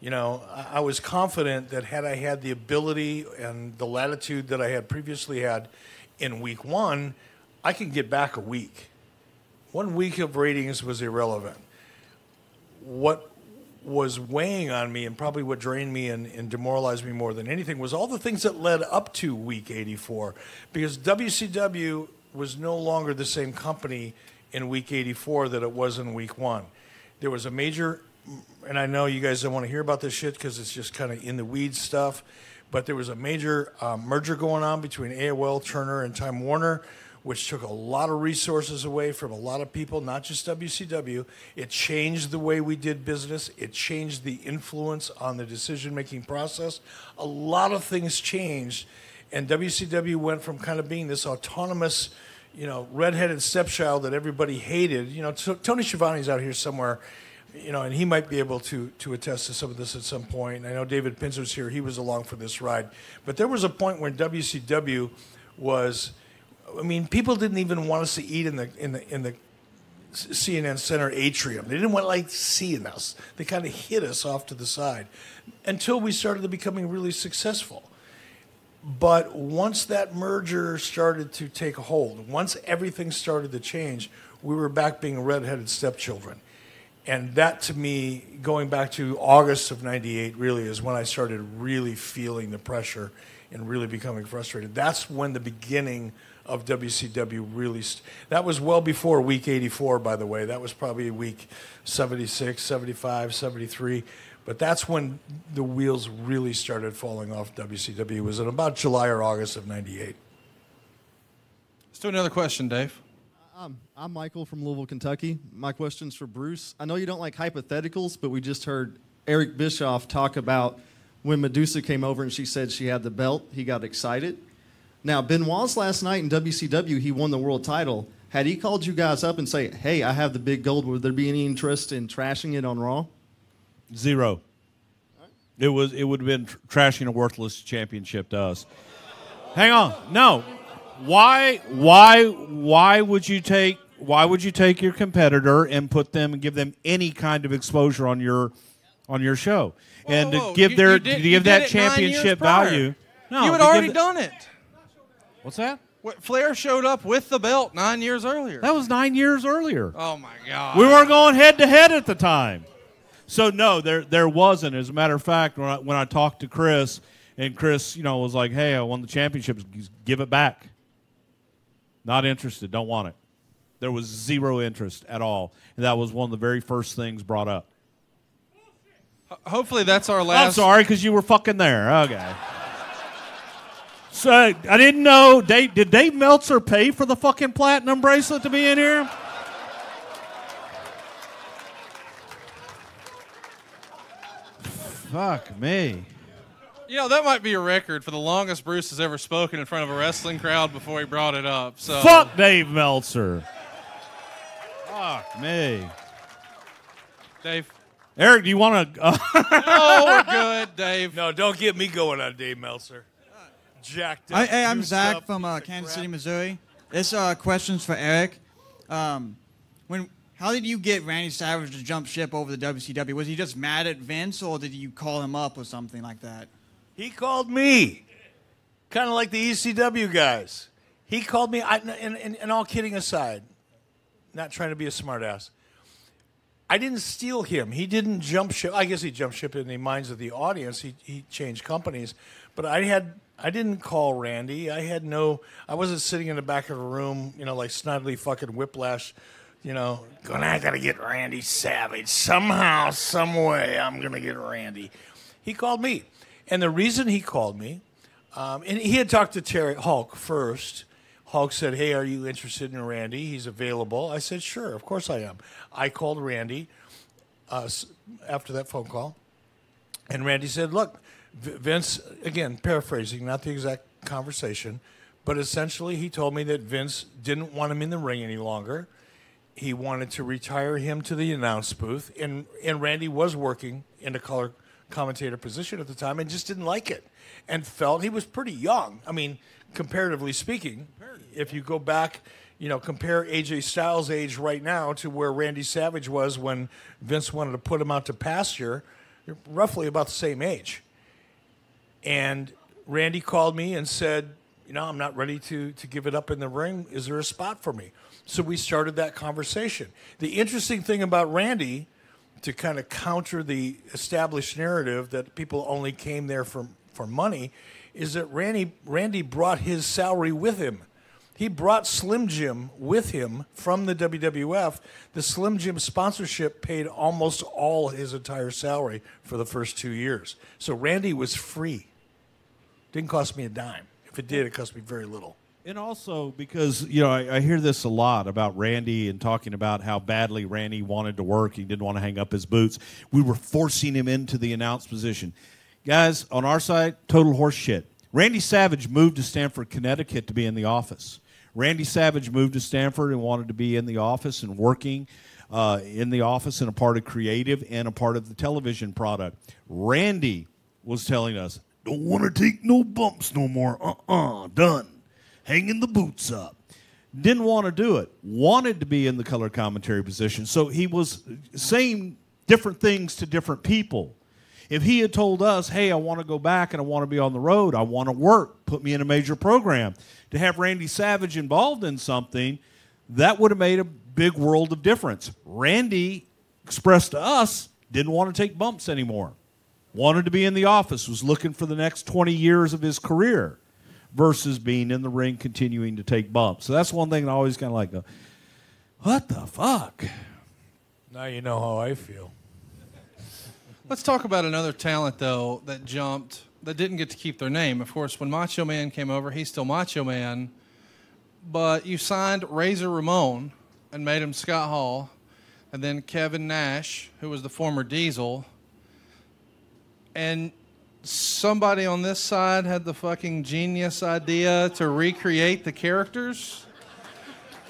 You know, I was confident that had I had the ability and the latitude that I had previously had in week 1, I can get back a week. 1 week of ratings was irrelevant. What was weighing on me and probably what drained me and demoralized me more than anything was all the things that led up to week 84. Because WCW was no longer the same company in week 84 that it was in week 1. There was a major and I know you guys don't want to hear about this shit because it's just kind of in the weeds stuff, but there was a major merger going on between AOL, Turner, and Time Warner, which took a lot of resources away from a lot of people, not just WCW. It changed the way we did business. It changed the influence on the decision-making process. A lot of things changed, and WCW went from kind of being this autonomous, redheaded stepchild that everybody hated. Tony Schiavone's out here somewhere, and he might be able to attest to some of this at some point. I know David Pinzer's here. He was along for this ride. But there was a point when WCW was, people didn't even want us to eat in the CNN Center atrium. They didn't want seeing us. They kind of hid us off to the side until we started becoming really successful. But once that merger started to take hold, once everything started to change, we were back being redheaded stepchildren. And that, to me, going back to August of '98, really is when I started really feeling the pressure and really becoming frustrated. That's when the beginning of WCW really... that was well before week 84, by the way. That was probably week 76, 75, 73. But that's when the wheels really started falling off WCW. It was in about July or August of '98. Let's do another question, Dave. I'm Michael from Louisville, Kentucky. My question's for Bruce. I know you don't like hypotheticals, but we just heard Eric Bischoff talk about when Medusa came over and she said she had the belt, he got excited. Now, Benoit's last night in WCW, he won the world title. Had he called you guys up and say, hey, I have the big gold, would there be any interest in trashing it on Raw? Zero. It would have been trashing a worthless championship to us. Hang on. No. Why would you take your competitor and put them and give them any kind of exposure on your show? And to give that championship value. No, you had already done it. What's that? Flair showed up with the belt 9 years earlier. That was 9 years earlier. Oh my God. We weren't going head to head at the time. So no, there wasn't. As a matter of fact, when I talked to Chris, and Chris, was like, "Hey, I won the championship. Give it back." Not interested. Don't want it. There was zero interest at all, and that was one of the very first things brought up. Hopefully, that's our last. I'm sorry, because you were fucking there. Okay. So I didn't know. Did Dave Meltzer pay for the fucking platinum bracelet to be in here? Fuck me. That might be a record for the longest Bruce has ever spoken in front of a wrestling crowd before he brought it up. So fuck Dave Meltzer. Fuck me. Dave. Eric, do you want to... No, we're good, Dave. No, don't get me going on Dave Meltzer. Jacked up. Hey, I'm Zach from Kansas City, Missouri. This question's for Eric. How did you get Randy Savage to jump ship over the WCW? Was he just mad at Vince, or did you call him up or something like that? He called me, kind of like the ECW guys. He called me, and all kidding aside, not trying to be a smartass, I didn't steal him. He didn't jump ship. I guess he jumped ship in the minds of the audience. He changed companies. But I didn't call Randy. I wasn't sitting in the back of a room, like Snidely fucking Whiplash, going, I got to get Randy Savage. Somehow, some way, I'm going to get Randy. He called me. And the reason he called me, and he had talked to Terry Hulk first. Hulk said, hey, are you interested in Randy? He's available. I said, sure, of course I am. I called Randy after that phone call. And Randy said, look, Vince, again, paraphrasing, not the exact conversation, but essentially he told me that Vince didn't want him in the ring any longer. He wanted to retire him to the announce booth. And Randy was working in a color commentator position at the time and just didn't like it and felt he was pretty young. I mean, comparatively speaking, if you go back, compare AJ Styles' age right now to where Randy Savage was when Vince wanted to put him out to pasture, they're roughly about the same age. And Randy called me and said, I'm not ready to give it up in the ring. Is there a spot for me? So we started that conversation. The interesting thing about Randy, to kind of counter the established narrative that people only came there for money, is that Randy brought his salary with him. He brought Slim Jim with him from the WWF. The Slim Jim sponsorship paid almost all his entire salary for the first 2 years. So Randy was free. Didn't cost me a dime. If it did, it cost me very little. And also because, you know, I hear this a lot about Randy and talking about how badly Randy wanted to work. He didn't want to hang up his boots. We were forcing him into the announce position. Guys, on our side, total horse shit. Randy Savage moved to Stamford, Connecticut to be in the office. Randy Savage moved to Stamford and wanted to be in the office and working in the office and a part of creative and a part of the television product. Randy was telling us, don't want to take no bumps no more. Done. Hanging the boots up. Didn't want to do it. Wanted to be in the color commentary position. So he was saying different things to different people. If he had told us, hey, I want to go back and I want to be on the road, I want to work, put me in a major program, to have Randy Savage involved in something, that would have made a big world of difference. Randy expressed to us, didn't want to take bumps anymore. Wanted to be in the office, was looking for the next 20 years of his career versus being in the ring continuing to take bumps. So that's one thing I always kind of like, what the fuck? Now you know how I feel. Let's talk about another talent, though, that jumped, that didn't get to keep their name. Of course, when Macho Man came over, he's still Macho Man. But you signed Razor Ramon and made him Scott Hall. And then Kevin Nash, who was the former Diesel. And somebody on this side had the fucking genius idea to recreate the characters.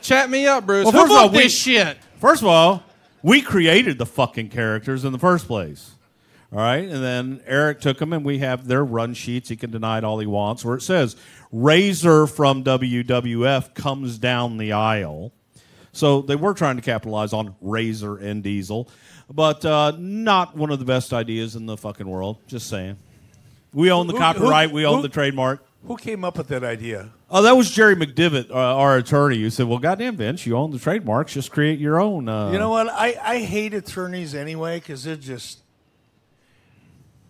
Chat me up, Bruce. Well, Who booked this shit? First of all, we created the fucking characters in the first place. All right, and then Eric took them, and we have their run sheets. He can deny it all he wants, where it says, Razor from WWF comes down the aisle. So they were trying to capitalize on Razor and Diesel, but not one of the best ideas in the fucking world. Just saying. We own the copyright. We own the trademark. Who came up with that idea? Oh, that was Jerry McDivitt, our attorney, who said, well, goddamn, Vince, you own the trademarks. Just create your own. You know what? I hate attorneys anyway because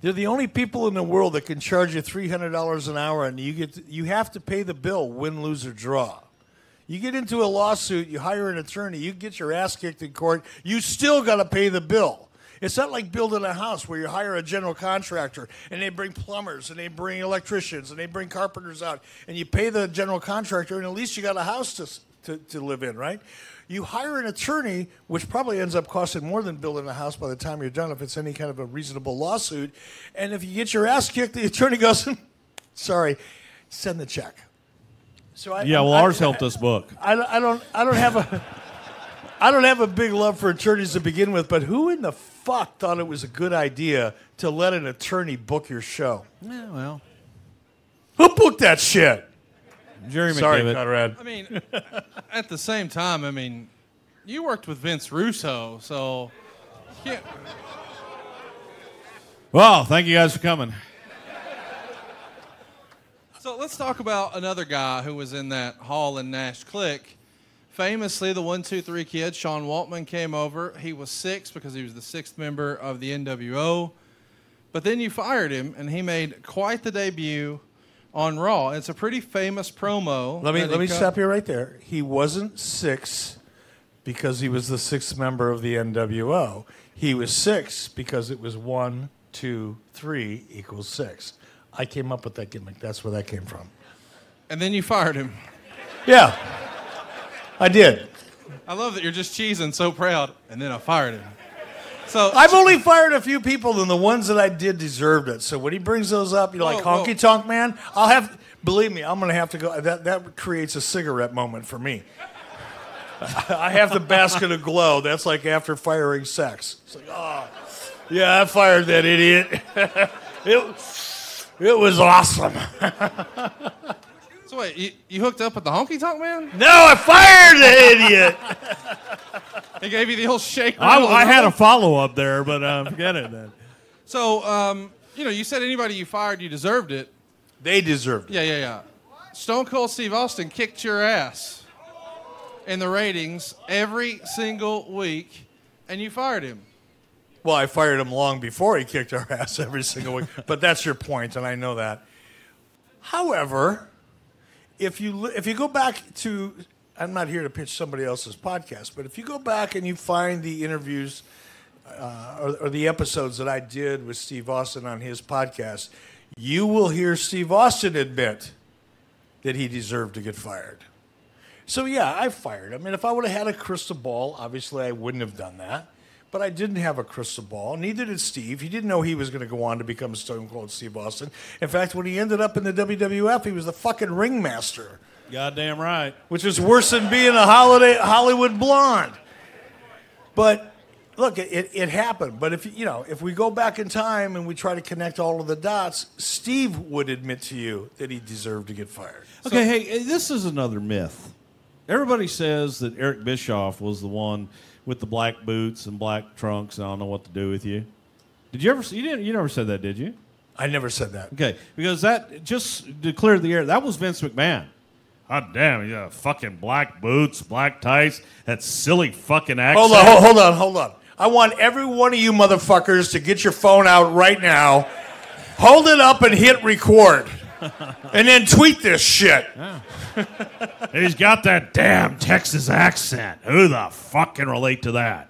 they're the only people in the world that can charge you $300 an hour, and you have to pay the bill, win, lose, or draw. You get into a lawsuit, you hire an attorney, you get your ass kicked in court, you still got to pay the bill. It's not like building a house where you hire a general contractor, and they bring plumbers, and they bring electricians, and they bring carpenters out, and you pay the general contractor, and at least you got a house to live in, right? You hire an attorney, which probably ends up costing more than building a house by the time you're done if it's any kind of a reasonable lawsuit. And if you get your ass kicked, the attorney goes, sorry, send the check. So ours helped us book. I don't have a big love for attorneys to begin with, but who in the fuck thought it was a good idea to let an attorney book your show? Yeah, well. Who booked that shit? Jerry Sorry, McDivitt. Conrad. I mean, at the same time, I mean, you worked with Vince Russo, so you can't. Well, thank you guys for coming. So let's talk about another guy who was in that Hall and Nash clique. Famously, the 1, 2, 3 kid, Sean Waltman, came over. He was 6 because he was the 6th member of the NWO. But then you fired him, and he made quite the debut on Raw. It's a pretty famous promo. Let me stop you right there. He wasn't 6 because he was the 6th member of the NWO. He was 6 because it was 1, 2, 3 equals 6. I came up with that gimmick. That's where that came from. And then you fired him. Yeah, I did. I love that you're just cheesing, so proud. And then I fired him. So I've only fired a few people, and the ones that I did deserved it. So when he brings those up, you're like, honky tonk man, believe me, I'm going to have to go. That creates a cigarette moment for me. I have the basket of glow. That's like after firing sex. It's like, oh, yeah, I fired that idiot. It was awesome. So wait, you hooked up with the honky tonk man? No, I fired the idiot. He gave you the old shake. I had a follow-up there, but forget it then. So, you said anybody you fired, you deserved it. They deserved it. Yeah. Stone Cold Steve Austin kicked your ass in the ratings every single week, and you fired him. Well, I fired him long before he kicked our ass every single week. But that's your point, and I know that. However, if you go back to, I'm not here to pitch somebody else's podcast, but if you go back and you find the interviews or the episodes that I did with Steve Austin on his podcast, you will hear Steve Austin admit that he deserved to get fired. So, yeah, I fired him. And if I would have had a crystal ball, obviously I wouldn't have done that. But I didn't have a crystal ball. Neither did Steve. He didn't know he was going to go on to become Stone Cold Steve Austin. In fact, when he ended up in the WWF, he was the fucking ringmaster. Goddamn right. Which is worse than being a Hollywood blonde. But look, it happened. But if we go back in time and we try to connect all of the dots, Steve would admit to you that he deserved to get fired. Okay, hey, this is another myth. Everybody says that Eric Bischoff was the one with the black boots and black trunks, and I don't know what to do with you. Did you ever? You never said that, did you? I never said that. Okay, because that, just to clear the air, that was Vince McMahon. God damn, you got fucking black boots, black tights, that silly fucking accent. Hold on. I want every one of you motherfuckers to get your phone out right now, hold it up and hit record, and then tweet this shit. Yeah. He's got that damn Texas accent. Who the fuck can relate to that?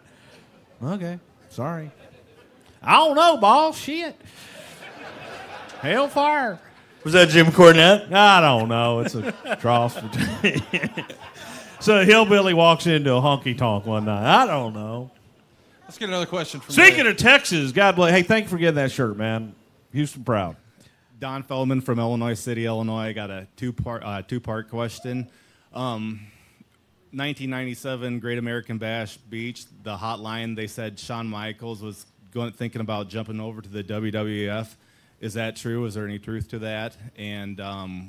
Okay, sorry. I don't know, boss. Shit. Hellfire. Was that Jim Cornette? I don't know. It's a cross between. So a hillbilly walks into a honky tonk one night. I don't know. Let's get another question from Speaking of Texas, God bless. Hey, thank you for getting that shirt, man. Houston proud. Don Feldman from Illinois City, Illinois. I got a two-part question. 1997 Great American Bash Beach, the hotline, they said Shawn Michaels was thinking about jumping over to the WWF. Is that true? Is there any truth to that? And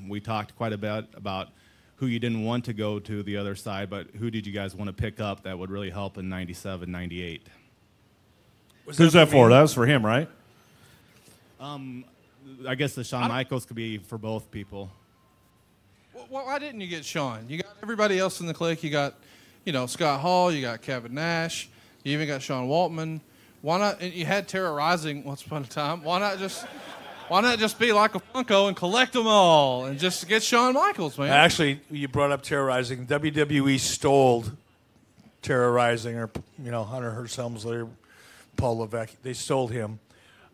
we talked quite a bit about who you didn't want to go to the other side, but who did you guys want to pick up that would really help in 97, 98? Who's that for? That was for him, right? I guess the Shawn Michaels could be for both people. Well, why didn't you get Shawn? You got everybody else in the clique. You got, Scott Hall. You got Kevin Nash. You even got Sean Waltman. Why not? And you had Terra Rising once upon a time. Why not just be like a Funko and collect them all and just get Shawn Michaels, man? Actually, you brought up Terra Rising. WWE stole Terra Rising, or Hunter Hearst Helmsley, Paul Levesque. They stole him.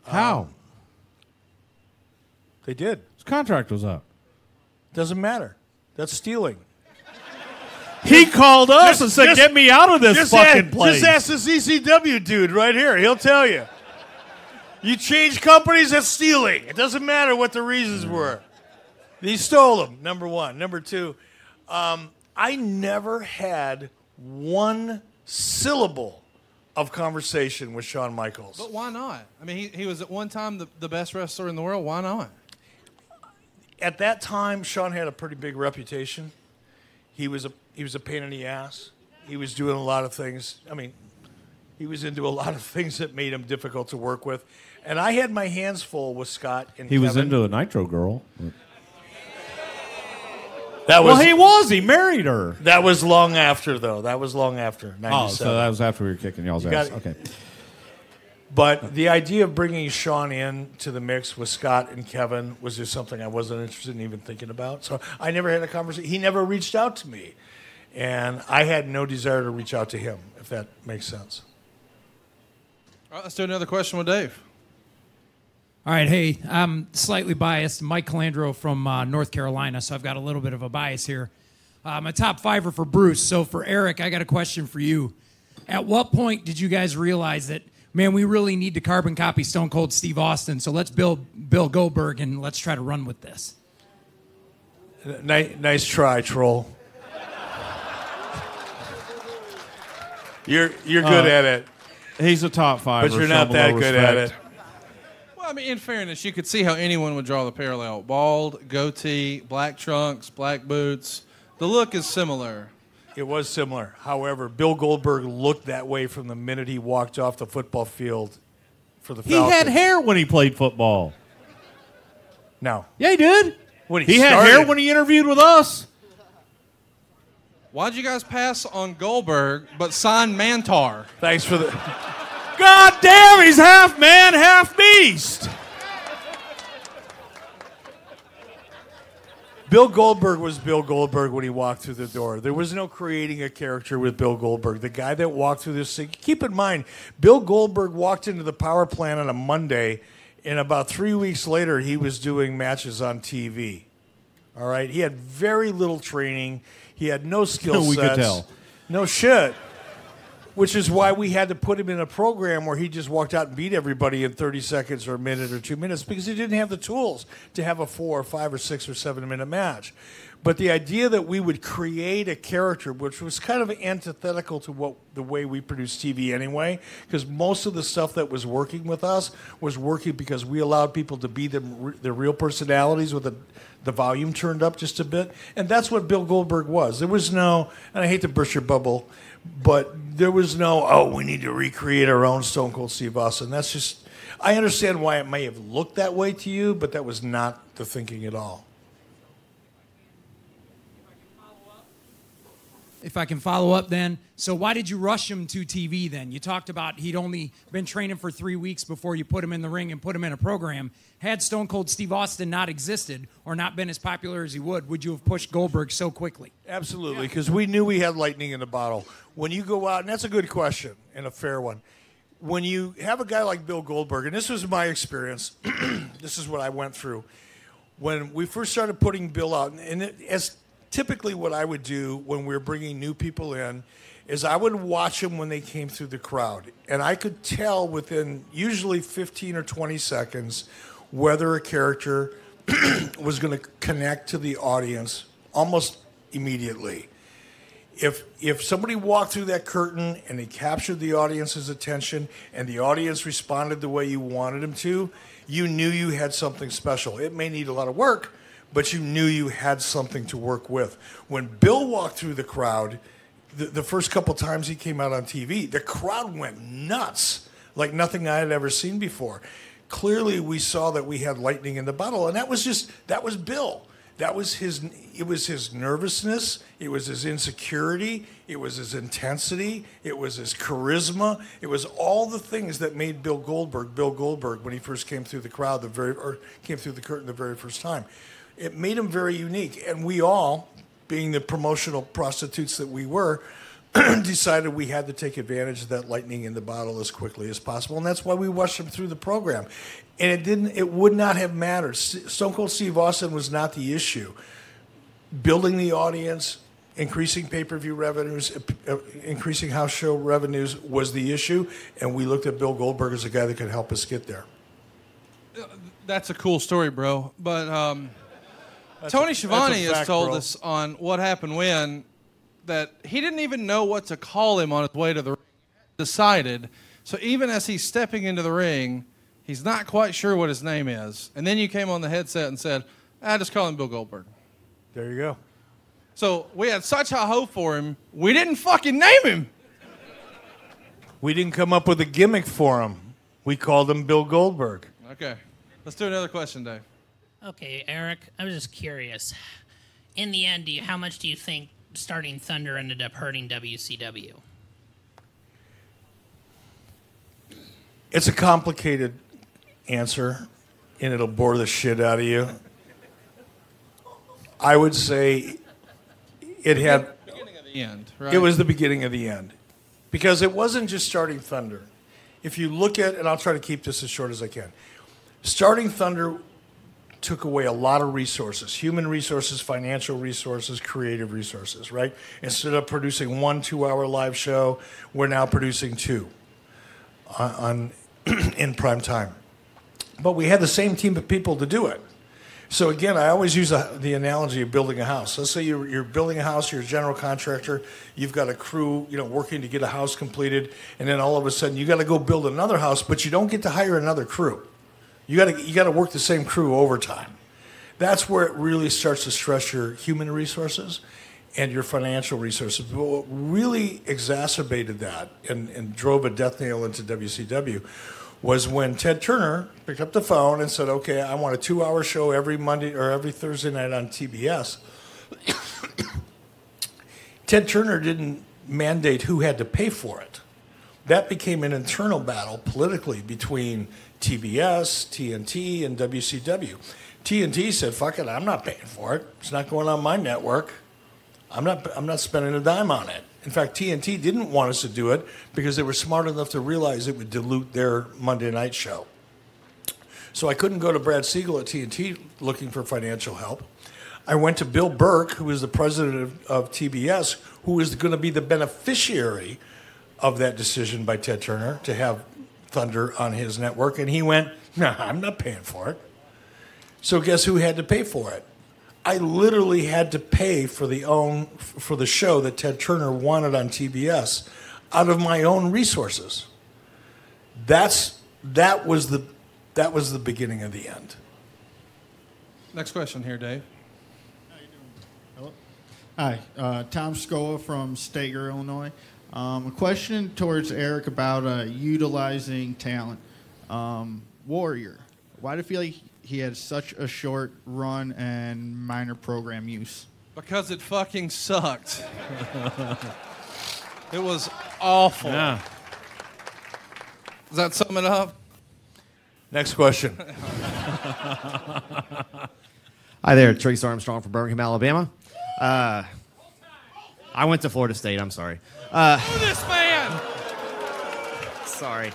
How? They did. His contract was up. Doesn't matter. That's stealing. He called us and said, "Get me out of this fucking place." Just ask the CCW dude right here. He'll tell you. You change companies, that's stealing. It doesn't matter what the reasons were. He stole them, number one. Number two, I never had one syllable of conversation with Shawn Michaels. But why not? I mean, he was at one time the best wrestler in the world. Why not? At that time, Shawn had a pretty big reputation. He was a pain in the ass. He was doing a lot of things. I mean, he was into a lot of things that made him difficult to work with. And I had my hands full with Scott and He Kevin. was into a Nitro girl. He married her. That was long after, though. That was long after, 97. Oh, so that was after we were kicking y'all's ass. Okay. But the idea of bringing Shawn in to the mix with Scott and Kevin was just something I wasn't interested in even thinking about. So I never had a conversation. He never reached out to me. And I had no desire to reach out to him, if that makes sense. All right, let's do another question with Dave. All right, hey, I'm slightly biased. Mike Calandro from North Carolina, so I've got a little bit of a bias here. My top five are for Bruce. So for Eric, I got a question for you. At what point did you guys realize that, man, we really need to carbon copy Stone Cold Steve Austin, so let's build Bill Goldberg and let's try to run with this? Nice try, troll. You're good at it. He's a top five, but you're not that good at it. Well, I mean, in fairness, you could see how anyone would draw the parallel. Bald, goatee, black trunks, black boots. The look is similar. It was similar. However, Bill Goldberg looked that way from the minute he walked off the football field for the Falcons. He had hair when he played football. No. Yeah, he did. When he had hair when he interviewed with us. Why'd you guys pass on Goldberg but sign Mantar? Thanks for the... God damn, he's half man, half beast. Bill Goldberg was Bill Goldberg when he walked through the door. There was no creating a character with Bill Goldberg. The guy that walked through this thing, keep in mind, Bill Goldberg walked into the power plant on a Monday, and about 3 weeks later, he was doing matches on TV. All right? He had very little training. He had no skill sets. We could tell. No shit. Which is why we had to put him in a program where he just walked out and beat everybody in 30 seconds or a minute or 2 minutes because he didn't have the tools to have a 4 or 5 or 6 or 7 minute match. But the idea that we would create a character, which was kind of antithetical to the way we produce TV anyway, because most of the stuff that was working with us was working because we allowed people to be their real personalities with the volume turned up just a bit. And that's what Bill Goldberg was. There was no, and I hate to burst your bubble, but there was no, we need to recreate our own Stone Cold Steve Austin. That's just, I understand why it may have looked that way to you, but that was not the thinking at all. If I can follow up then, so why did you rush him to TV then? You talked about he'd only been training for 3 weeks before you put him in the ring and put him in a program. Had Stone Cold Steve Austin not existed or not been as popular as he would you have pushed Goldberg so quickly? Absolutely, because we knew we had lightning in the bottle. When you go out, and that's a good question and a fair one, when you have a guy like Bill Goldberg, and this was my experience, this is what I went through. When we first started putting Bill out, and as typically what I would do when we were bringing new people in is I would watch them when they came through the crowd. And I could tell within usually 15 or 20 seconds whether a character was going to connect to the audience almost immediately. If somebody walked through that curtain and they captured the audience's attention and the audience responded the way you wanted them to, you knew you had something special. It may need a lot of work, but you knew you had something to work with. When Bill walked through the crowd, the first couple times he came out on TV, the crowd went nuts like nothing I had ever seen before. Clearly, we saw that we had lightning in the bottle, and that was Bill. It was his nervousness, it was his insecurity, it was his intensity, it was his charisma, it was all the things that made Bill Goldberg when he first came through the crowd, came through the curtain the very first time. It made him very unique, and we all, being the promotional prostitutes that we were, decided we had to take advantage of that lightning in the bottle as quickly as possible, and that's why we rushed him through the program. And it would not have mattered. Stone Cold Steve Austin was not the issue. Building the audience, increasing pay-per-view revenues, increasing house show revenues was the issue, and we looked at Bill Goldberg as a guy that could help us get there. That's a cool story, bro. But Tony Schiavone has told us on What Happened When that he didn't even know what to call him on his way to the ring. Decided. So even as he's stepping into the ring, he's not quite sure what his name is. And then you came on the headset and said, just call him Bill Goldberg. There you go. So we had such high hope for him, we didn't fucking name him. We didn't come up with a gimmick for him. We called him Bill Goldberg. Okay. Let's do another question, Dave. Okay, Eric, I was just curious. In the end, how much do you think starting Thunder ended up hurting WCW? It's a complicated answer, and it'll bore the shit out of you. I would say it had... Beginning of the end, right? It was the beginning of the end. Because it wasn't just starting Thunder. If you look at, and I'll try to keep this as short as I can, starting Thunder took away a lot of resources, human resources, financial resources, creative resources, right? Instead of producing 1 2-hour live show, we're now producing 2 in prime time. But we had the same team of people to do it. So again, I always use the analogy of building a house. Let's say you're building a house, you're a general contractor, you've got a crew, working to get a house completed, and then all of a sudden you got to go build another house, but you don't get to hire another crew. You got to work the same crew overtime. That's where it really starts to stress your human resources and your financial resources. But what really exacerbated that and drove a death nail into WCW was when Ted Turner picked up the phone and said, okay, I want a 2-hour show every Monday or every Thursday night on TBS. Ted Turner didn't mandate who had to pay for it. That became an internal battle politically between TBS, TNT, and WCW. TNT said, "Fuck it, I'm not paying for it. It's not going on my network. I'm not spending a dime on it." In fact, TNT didn't want us to do it because they were smart enough to realize it would dilute their Monday night show. So I couldn't go to Brad Siegel at TNT looking for financial help. I went to Bill Burke, who was the president of TBS, who was going to be the beneficiary of that decision by Ted Turner to have Thunder on his network. And he went, "Nah, I'm not paying for it." So guess who had to pay for it? I literally had to pay for the show that Ted Turner wanted on TBS out of my own resources. That was the beginning of the end. Next question here, Dave. Hi, Tom Scoa from Stager, Illinois. A question towards Eric about utilizing talent. Warrior, why do you feel like he had such a short run and minor program use? Because it fucking sucked. It was awful. Yeah. Does that sum it up? Next question. Hi there, Trace Armstrong from Birmingham, Alabama. I went to Florida State. I'm sorry. This man! Sorry.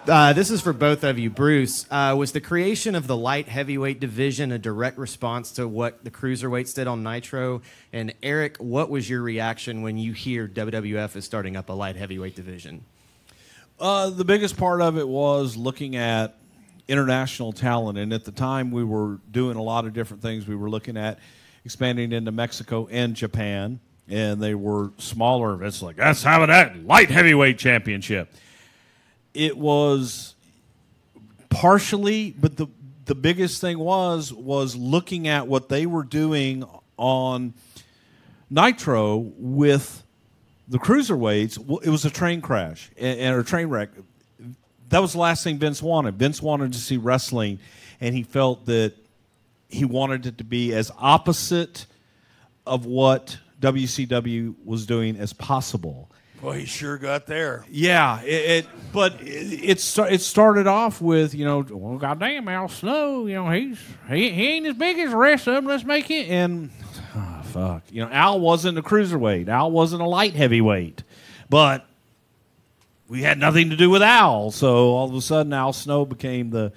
This is for both of you. Bruce, was the creation of the light heavyweight division a direct response to what the cruiserweights did on Nitro? And Eric, what was your reaction when you hear WWF is starting up a light heavyweight division? The biggest part of it was looking at international talent. And at the time, we were doing a lot of different things. We were looking at expanding into Mexico and Japan. And they were smaller. It's like, let's have that light heavyweight championship. It was partially, but the biggest thing was looking at what they were doing on Nitro with the cruiserweights. It was a train crash and a train wreck. That was the last thing Vince wanted. Vince wanted to see wrestling, and he felt that he wanted it to be as opposite of what WCW was doing as possible. Well, he sure got there. Yeah, but it started off with, well, goddamn, Al Snow, he ain't as big as the rest of them. Let's make it. And fuck, Al wasn't a cruiserweight. Al wasn't a light heavyweight, but we had nothing to do with Al. So all of a sudden, Al Snow became the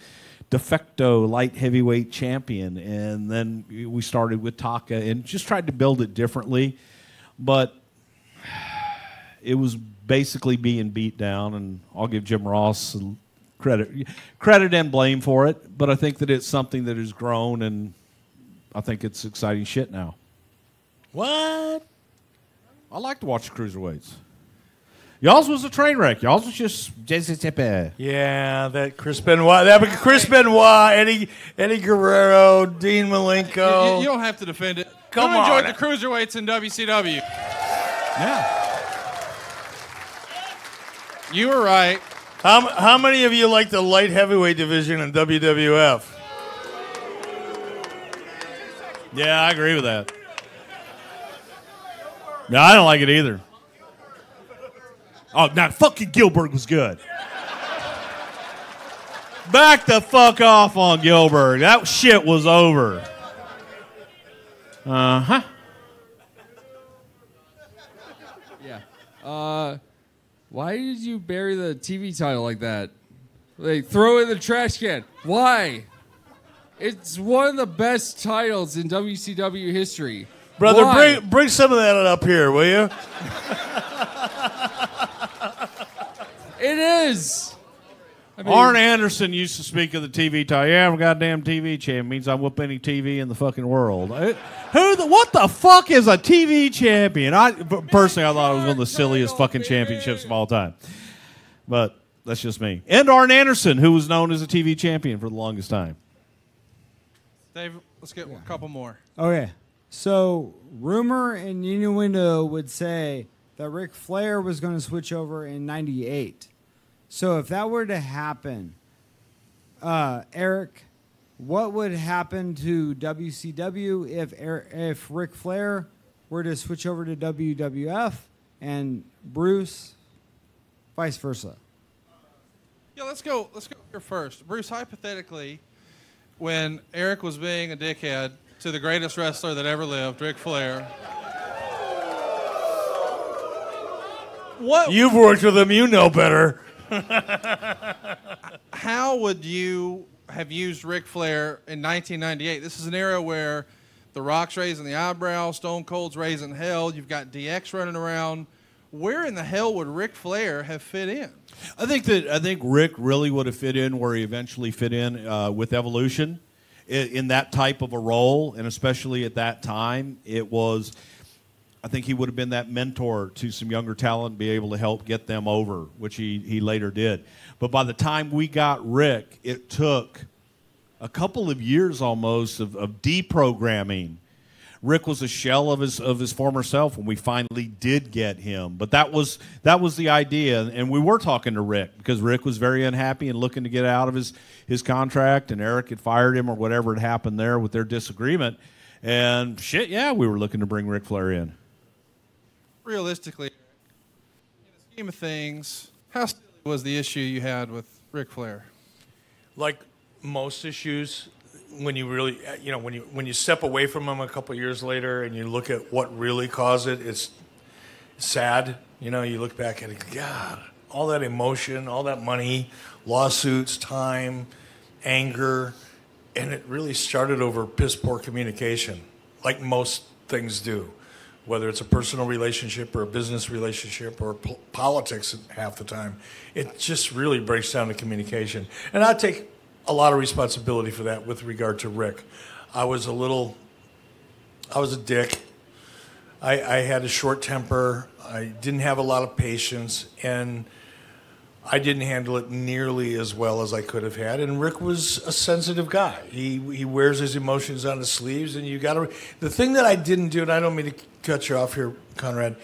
de facto light heavyweight champion, and then we started with Taka and just tried to build it differently, but it was basically being beat down, and I'll give Jim Ross some credit and blame for it, but I think that it's something that has grown, and I think it's exciting shit now. What? I like to watch the cruiserweights. Y'all's was a train wreck. Y'all's was just Yeah, that Chris Benoit, Chris Benoit, Eddie Guerrero, Dean Malenko. You don't have to defend it. Come you on. enjoyed the cruiserweights in WCW. Yeah. You were right. How many of you like the light heavyweight division in WWF? Yeah, I agree with that. No, I don't like it either. Oh, now fucking Gilbert was good. Back the fuck off on Gilbert. That shit was over. Uh-huh. Yeah. Why did you bury the TV title like that? Like, throw it in the trash can. Why? It's one of the best titles in WCW history. Brother, Why? bring some of that up here, will you? It is. I mean, Arn Anderson used to speak of the TV title. Yeah, I'm a goddamn TV champion. Means I whoop any TV in the fucking world. What the fuck is a TV champion? Personally, I thought it was one of the silliest fucking championships of all time. But that's just me. And Arn Anderson, who was known as a TV champion for the longest time. Dave, let's get a couple more. Okay. So, rumor and innuendo would say that Ric Flair was going to switch over in '98. So if that were to happen, Eric, what would happen to WCW if Ric Flair were to switch over to WWF and Bruce, vice versa? Yeah, let's go here first. Bruce, hypothetically, when Eric was being a dickhead to the greatest wrestler that ever lived, Ric Flair. What? You've worked with him, you know better. How would you have used Ric Flair in 1998? This is an era where The Rock's raising the eyebrow, Stone Cold's raising hell, you've got DX running around. Where in the hell would Ric Flair have fit in? I think Rick really would have fit in where he eventually fit in with Evolution, in that type of a role, and especially at that time, it was. I think he would have been that mentor to some younger talent, be able to help get them over, which he later did. But by the time we got Rick, it took a couple of years almost of deprogramming. Rick was a shell of his former self when we finally did get him. But that was the idea, and we were talking to Rick because Rick was very unhappy and looking to get out of his contract, and Eric had fired him or whatever had happened there with their disagreement. And shit, yeah, we were looking to bring Ric Flair in. Realistically, in the scheme of things, how silly was the issue you had with Ric Flair? Like most issues, when you really, when you step away from them a couple of years later and you look at what really caused it, it's sad. You look back at it, God, all that emotion, all that money, lawsuits, time, anger, and it really started over piss poor communication, like most things do. Whether it's a personal relationship or a business relationship or politics half the time, it just really breaks down to communication. And I take a lot of responsibility for that with regard to Rick. I was a dick. I had a short temper. I didn't have a lot of patience, and I didn't handle it nearly as well as I could have had. And Rick was a sensitive guy. He wears his emotions on his sleeves, and the thing that I didn't do, and I don't mean to cut you off here, Conrad,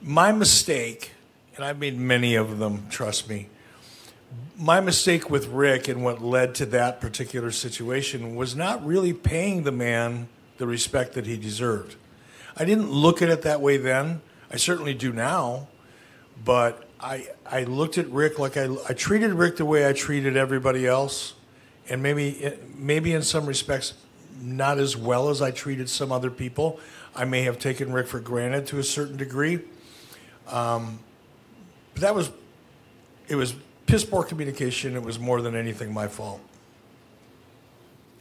my mistake, and I've made many of them, trust me, my mistake with Rick and what led to that particular situation was not really paying the man the respect that he deserved. I didn't look at it that way then. I certainly do now, but I looked at Rick like I treated Rick the way I treated everybody else, and maybe in some respects not as well as I treated some other people. I may have taken Rick for granted to a certain degree, but it was piss poor communication. It was more than anything my fault.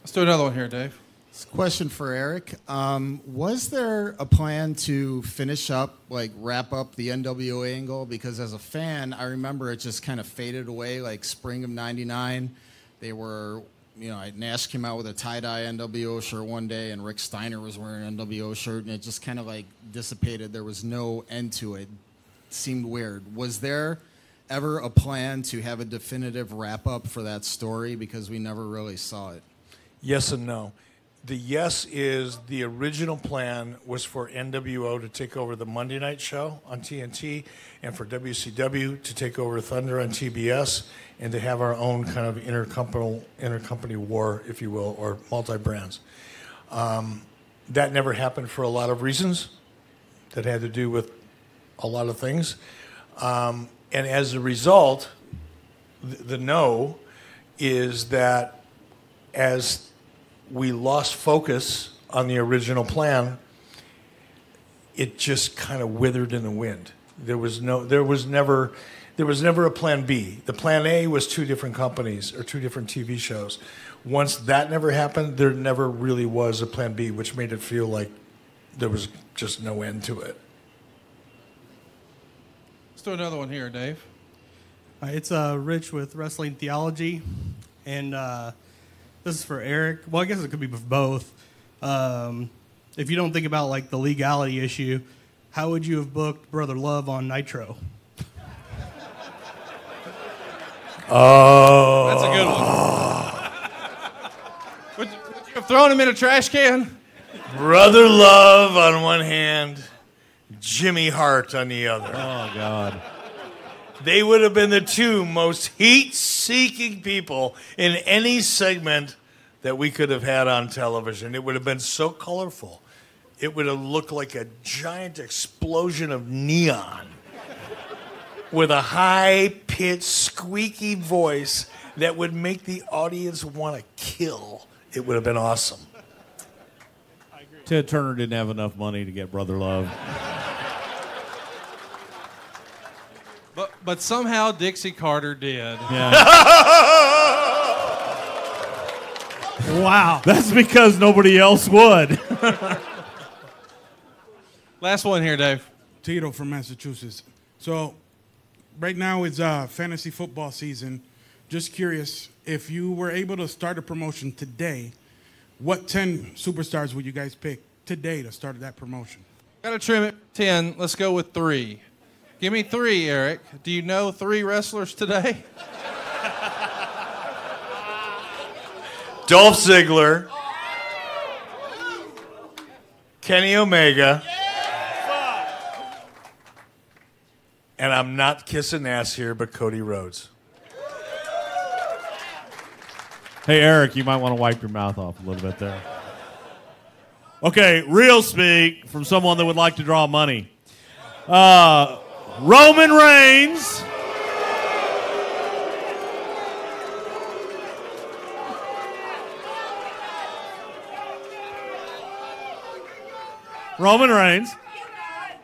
Let's do another one here, Dave. This question for Eric. Was there a plan to wrap up the NWO angle? Because as a fan, I remember it just kind of faded away, like spring of '99. They were, Nash came out with a tie-dye NWO shirt one day, and Rick Steiner was wearing an NWO shirt, and it just kind of dissipated. There was no end to it. It seemed weird. Was there ever a plan to have a definitive wrap-up for that story? Because we never really saw it. Yes and no. The yes is the original plan was for NWO to take over the Monday night show on TNT and for WCW to take over Thunder on TBS and to have our own kind of intercompany war, if you will, or multi-brands. That never happened for a lot of reasons that had to do with a lot of things. And as a result, the no is that as we lost focus on the original plan, it just kind of withered in the wind. There was never a plan B. The plan A was two different companies or two different TV shows. Once that never happened, there never really was a plan B, which made it feel like there was just no end to it. Let's do another one here, Dave. It's Rich with Wrestling Theology, and this is for Eric. Well, I guess it could be for both. If you don't think about the legality issue, how would you have booked Brother Love on Nitro? Oh, that's a good one. Would you have thrown him in a trash can? Brother Love on one hand, Jimmy Hart on the other. Oh, God. They would have been the two most heat-seeking people in any segment that we could have had on television. It would have been so colorful. It would have looked like a giant explosion of neon with a high-pitched pitched, squeaky voice that would make the audience want to kill, it would have been awesome. Ted Turner didn't have enough money to get Brother Love. But somehow Dixie Carter did. Wow. That's because nobody else would. Last one here, Dave. Tito from Massachusetts. So, right now it's fantasy football season. Just curious, if you were able to start a promotion today, what 10 superstars would you guys pick today to start that promotion? Got to trim it 10. Let's go with 3. Give me 3, Eric. Do you know 3 wrestlers today? Dolph Ziggler, Kenny Omega, and I'm not kissing ass here, but Cody Rhodes. Hey, Eric, you might want to wipe your mouth off a little bit there. Okay, real speak from someone that would like to draw money. Roman Reigns. Roman Reigns.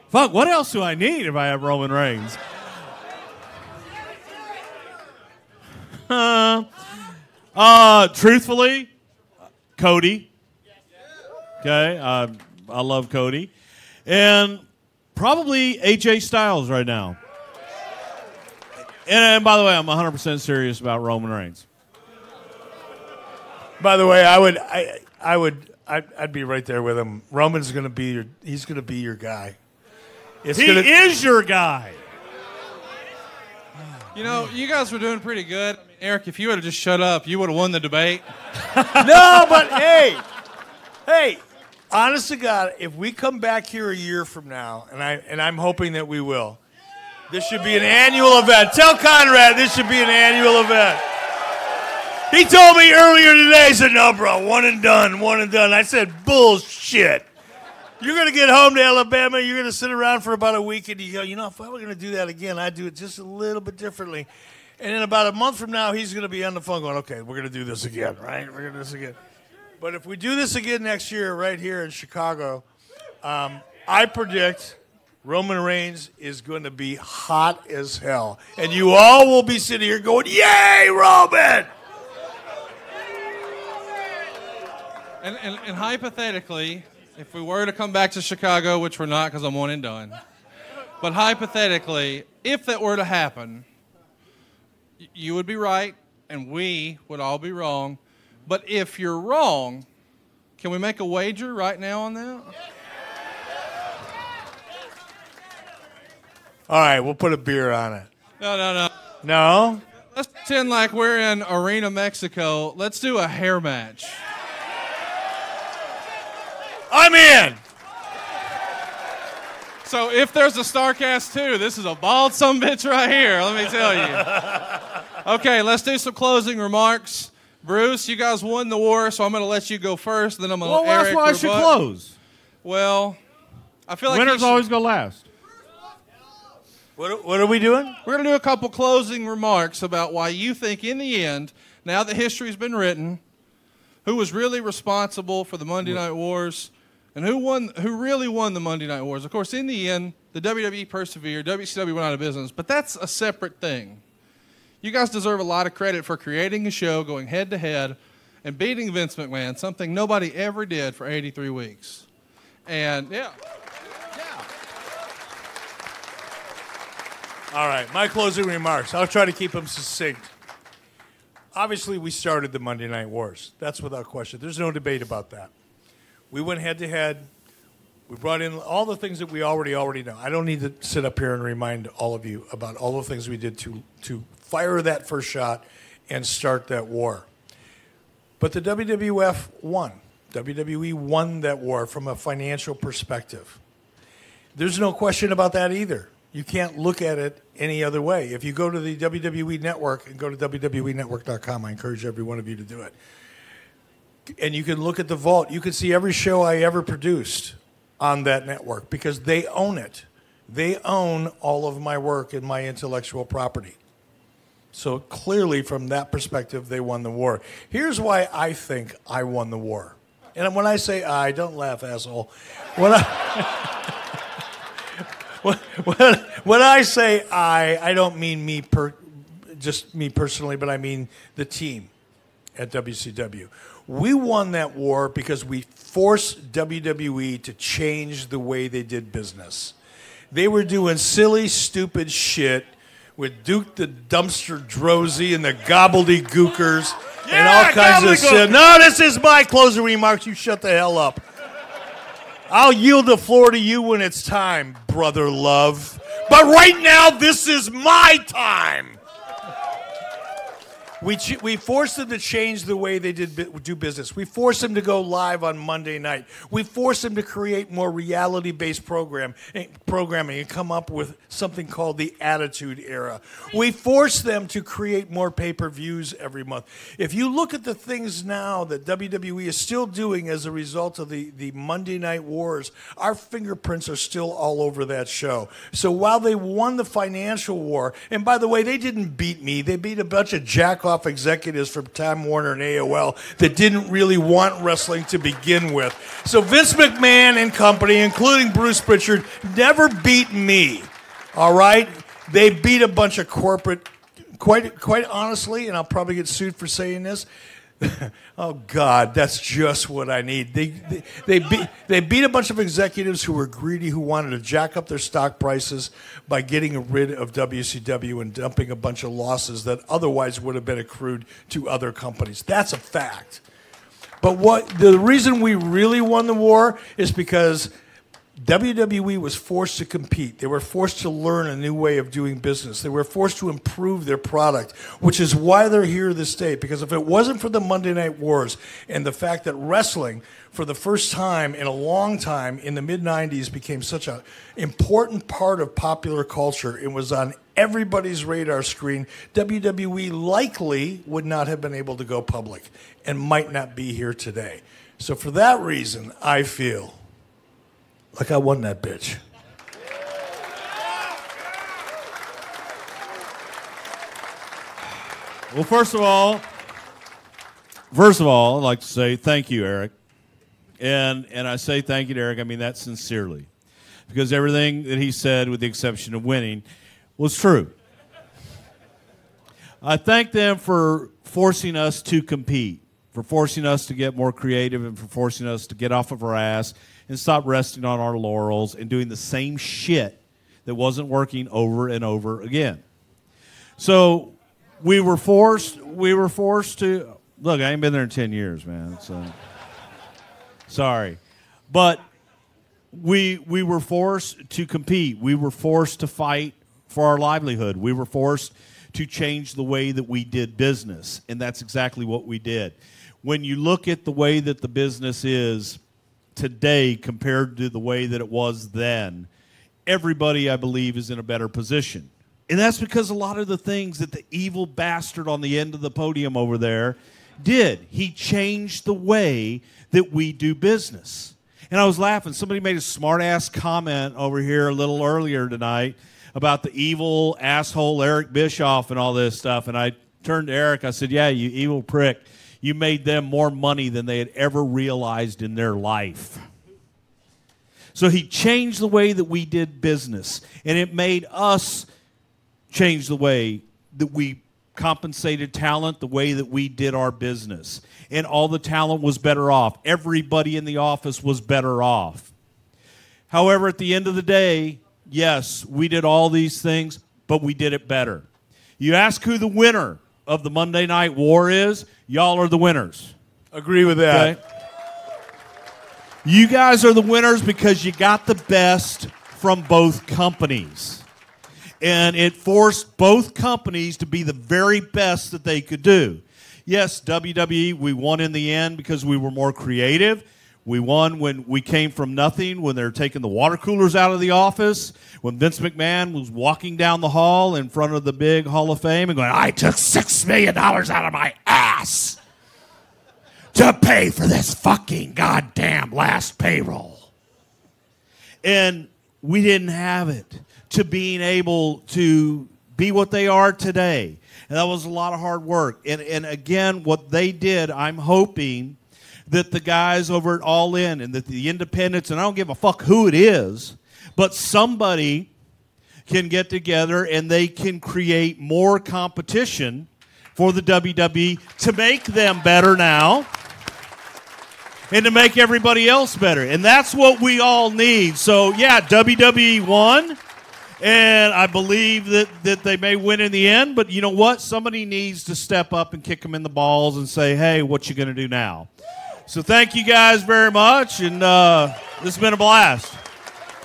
Fuck, what else do I need if I have Roman Reigns? Truthfully, Cody. Okay, I love Cody. And probably AJ Styles right now. And by the way, I'm 100% serious about Roman Reigns. By the way, I'd be right there with him. Roman's going to be he's going to be your guy. He is your guy. You know, you guys were doing pretty good. Eric, if you would have just shut up, you would have won the debate. No, but hey, honest to God, if we come back here a year from now, and I'm hoping that we will, this should be an annual event. Tell Conrad this should be an annual event. He told me earlier today, he said, no, bro, one and done. I said, bullshit. You're going to get home to Alabama, you're going to sit around for about a week, and you go, you know, if I were going to do that again, I'd do it just a little bit differently. And in about a month from now, he's going to be on the phone going, okay, we're going to do this again, right? We're going to do this again. But if we do this again next year right here in Chicago, I predict Roman Reigns is going to be hot as hell. And you all will be sitting here going, yay, Roman! And hypothetically, if we were to come back to Chicago, which we're not because I'm one and done, but hypothetically, if that were to happen, you would be right and we would all be wrong. But if you're wrong, can we make a wager right now on that? All right, we'll put a beer on it. No. No? Let's pretend like we're in Arena, Mexico. Let's do a hair match. I'm in. So if there's a Starrcast 2, this is a bald sumbitch right here, let me tell you. Okay, let's do some closing remarks. Bruce, you guys won the war, so I'm going to let you go first. Then I'm going to let Eric that's why I should close. Well, I feel like winners always go last. What are we doing? We're going to do a couple closing remarks about why you think, in the end, now that history's been written, who was really responsible for the Monday Night Wars, and who really won the Monday Night Wars. Of course, in the end, the WWE persevered, WCW went out of business, but that's a separate thing. You guys deserve a lot of credit for creating a show, going head-to-head, and beating Vince McMahon, something nobody ever did for 83 weeks. And, yeah. All right, my closing remarks. I'll try to keep them succinct. Obviously, we started the Monday Night Wars. That's without question. There's no debate about that. We went head-to-head. We brought in all the things that we already know. I don't need to sit up here and remind all of you about all the things we did to fire that first shot and start that war. But the WWF won. WWE won that war from a financial perspective. There's no question about that either. You can't look at it any other way. If you go to the WWE Network and go to WWENetwork.com, I encourage every one of you to do it. And you can look at the vault. You can see every show I ever produced on that network because they own it. They own all of my work and my intellectual property. So clearly, from that perspective, they won the war. Here's why I think I won the war. And when I say I, don't laugh, asshole. When I say I don't mean just me personally, but I mean the team at WCW. We won that war because we forced WWE to change the way they did business. They were doing silly, stupid shit with Duke the Dumpster Drozy and the Gobbledygookers and all kinds of shit. No, this is my closing remarks. You shut the hell up. I'll yield the floor to you when it's time, brother love. But right now, this is my time. We forced them to change the way they do business. We forced them to go live on Monday night. We forced them to create more reality-based programming and come up with something called the Attitude Era. We forced them to create more pay-per-views every month. If you look at the things now that WWE is still doing as a result of the Monday Night Wars, our fingerprints are still all over that show. So while they won the financial war, and by the way, they didn't beat me. They beat a bunch of jack-off executives from Time Warner and AOL that didn't really want wrestling to begin with. So Vince McMahon and company, including Bruce Prichard, never beat me. All right? They beat a bunch of corporate, quite honestly, and I'll probably get sued for saying this. Oh, God, that's just what I need. They beat a bunch of executives who were greedy, who wanted to jack up their stock prices by getting rid of WCW and dumping a bunch of losses that otherwise would have been accrued to other companies. That's a fact. But the reason we really won the war is because WWE was forced to compete. They were forced to learn a new way of doing business. They were forced to improve their product, which is why they're here this day. Because if it wasn't for the Monday Night Wars and the fact that wrestling, for the first time in a long time in the mid-'90s, became such an important part of popular culture, it was on everybody's radar screen, WWE likely would not have been able to go public and might not be here today. So for that reason, I feel like I won that bitch. Well, first of all, I'd like to say thank you, Eric. And I say thank you to Eric. I mean that sincerely. Because everything that he said, with the exception of winning, was true. I thank them for forcing us to compete, for forcing us to get more creative, and for forcing us to get off of our ass and stop resting on our laurels and doing the same shit that wasn't working over and over again. So we were forced to, look, I ain't been there in 10 years, man. So sorry. But we were forced to compete. We were forced to fight for our livelihood. We were forced to change the way that we did business, and that's exactly what we did. When you look at the way that the business is today compared to the way that it was then, everybody, I believe, is in a better position. And that's because a lot of the things that the evil bastard on the end of the podium over there did. He changed the way that we do business. And I was laughing. Somebody made a smart-ass comment over here a little earlier tonight about the evil asshole Eric Bischoff and all this stuff. And I turned to Eric. I said, yeah, you evil prick. You made them more money than they had ever realized in their life. So he changed the way that we did business, and it made us change the way that we compensated talent, the way that we did our business. And all the talent was better off. Everybody in the office was better off. However, at the end of the day, yes, we did all these things, but we did it better. You ask who the winner of the Monday Night War is, y'all are the winners. Agree with that. Okay? You guys are the winners because you got the best from both companies. And it forced both companies to be the very best that they could do. Yes, WWE, we won in the end because we were more creative. We won when we came from nothing, when they were taking the water coolers out of the office, when Vince McMahon was walking down the hall in front of the big Hall of Fame and going, I took $6 million out of my ass to pay for this fucking goddamn last payroll. And we didn't have it, to being able to be what they are today. And that was a lot of hard work. And again, what they did, I'm hoping that the guys over at All In and that the independents, and I don't give a fuck who it is, but somebody can get together and they can create more competition for the WWE to make them better now and to make everybody else better. And that's what we all need. So, yeah, WWE won, and I believe that they may win in the end. But you know what? Somebody needs to step up and kick them in the balls and say, hey, what you going to do now? So thank you guys very much, and this has been a blast.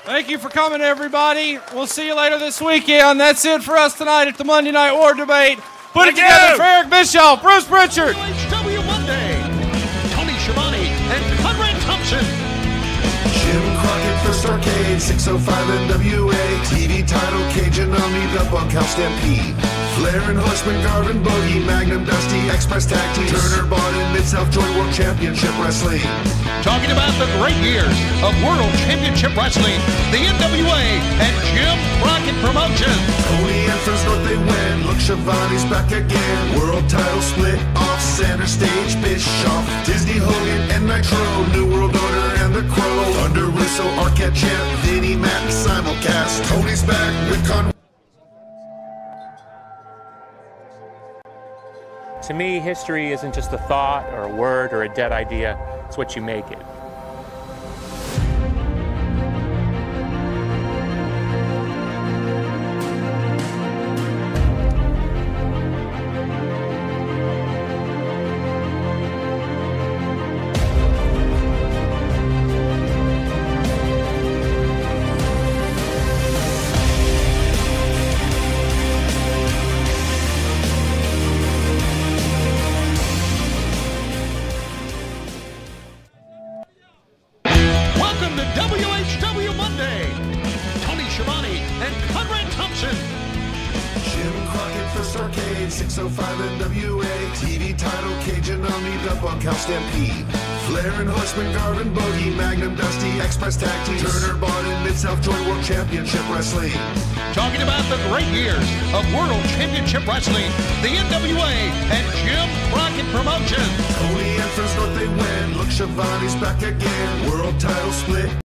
Thank you for coming, everybody. We'll see you later this weekend. That's it for us tonight at the Monday Night War Debate. Put it together for Eric Bischoff, Bruce Prichard. W Monday. Tony Schiavone and Conrad Thompson. Jim Crockett for Starrcast, 605 NWA. TV title, Cajun Omni, the Bunkhouse Stampede. Flair and Horseman, Garvin, Bogey, Magnum, Dusty, Express Tag Team, Turner, Barton, Mid-South Joint World Championship Wrestling. Talking about the great years of World Championship Wrestling, the NWA, and Jim Crockett Promotions. Tony and Friends North, they win. Look, Schiavone's back again. World title split off center stage. Bischoff, Disney, Hogan, and Nitro. New World Order and the Crow. Thunder, Russo, Arquette, Champ, Vinny, Matt, and Simulcast. Tony's back with Conrad. To me, history isn't just a thought or a word or a dead idea. It's what you make it. WHW Monday. Tony Schiavone and Conrad Thompson. Jim Crockett for Starrcast, 605 NWA. TV title, Cajun Omni, the Bunkhouse Stampede. Flair and Horseman, Garvin, Bogey, Magnum, Dusty, Express Tag Team, Turner, Barton, Mid-South Joint World Championship Wrestling. Talking about the great years of World Championship Wrestling, the NWA, and Jim Crockett Promotions. Tony and Friends North, they win. Look, Schiavone's back again. World title split.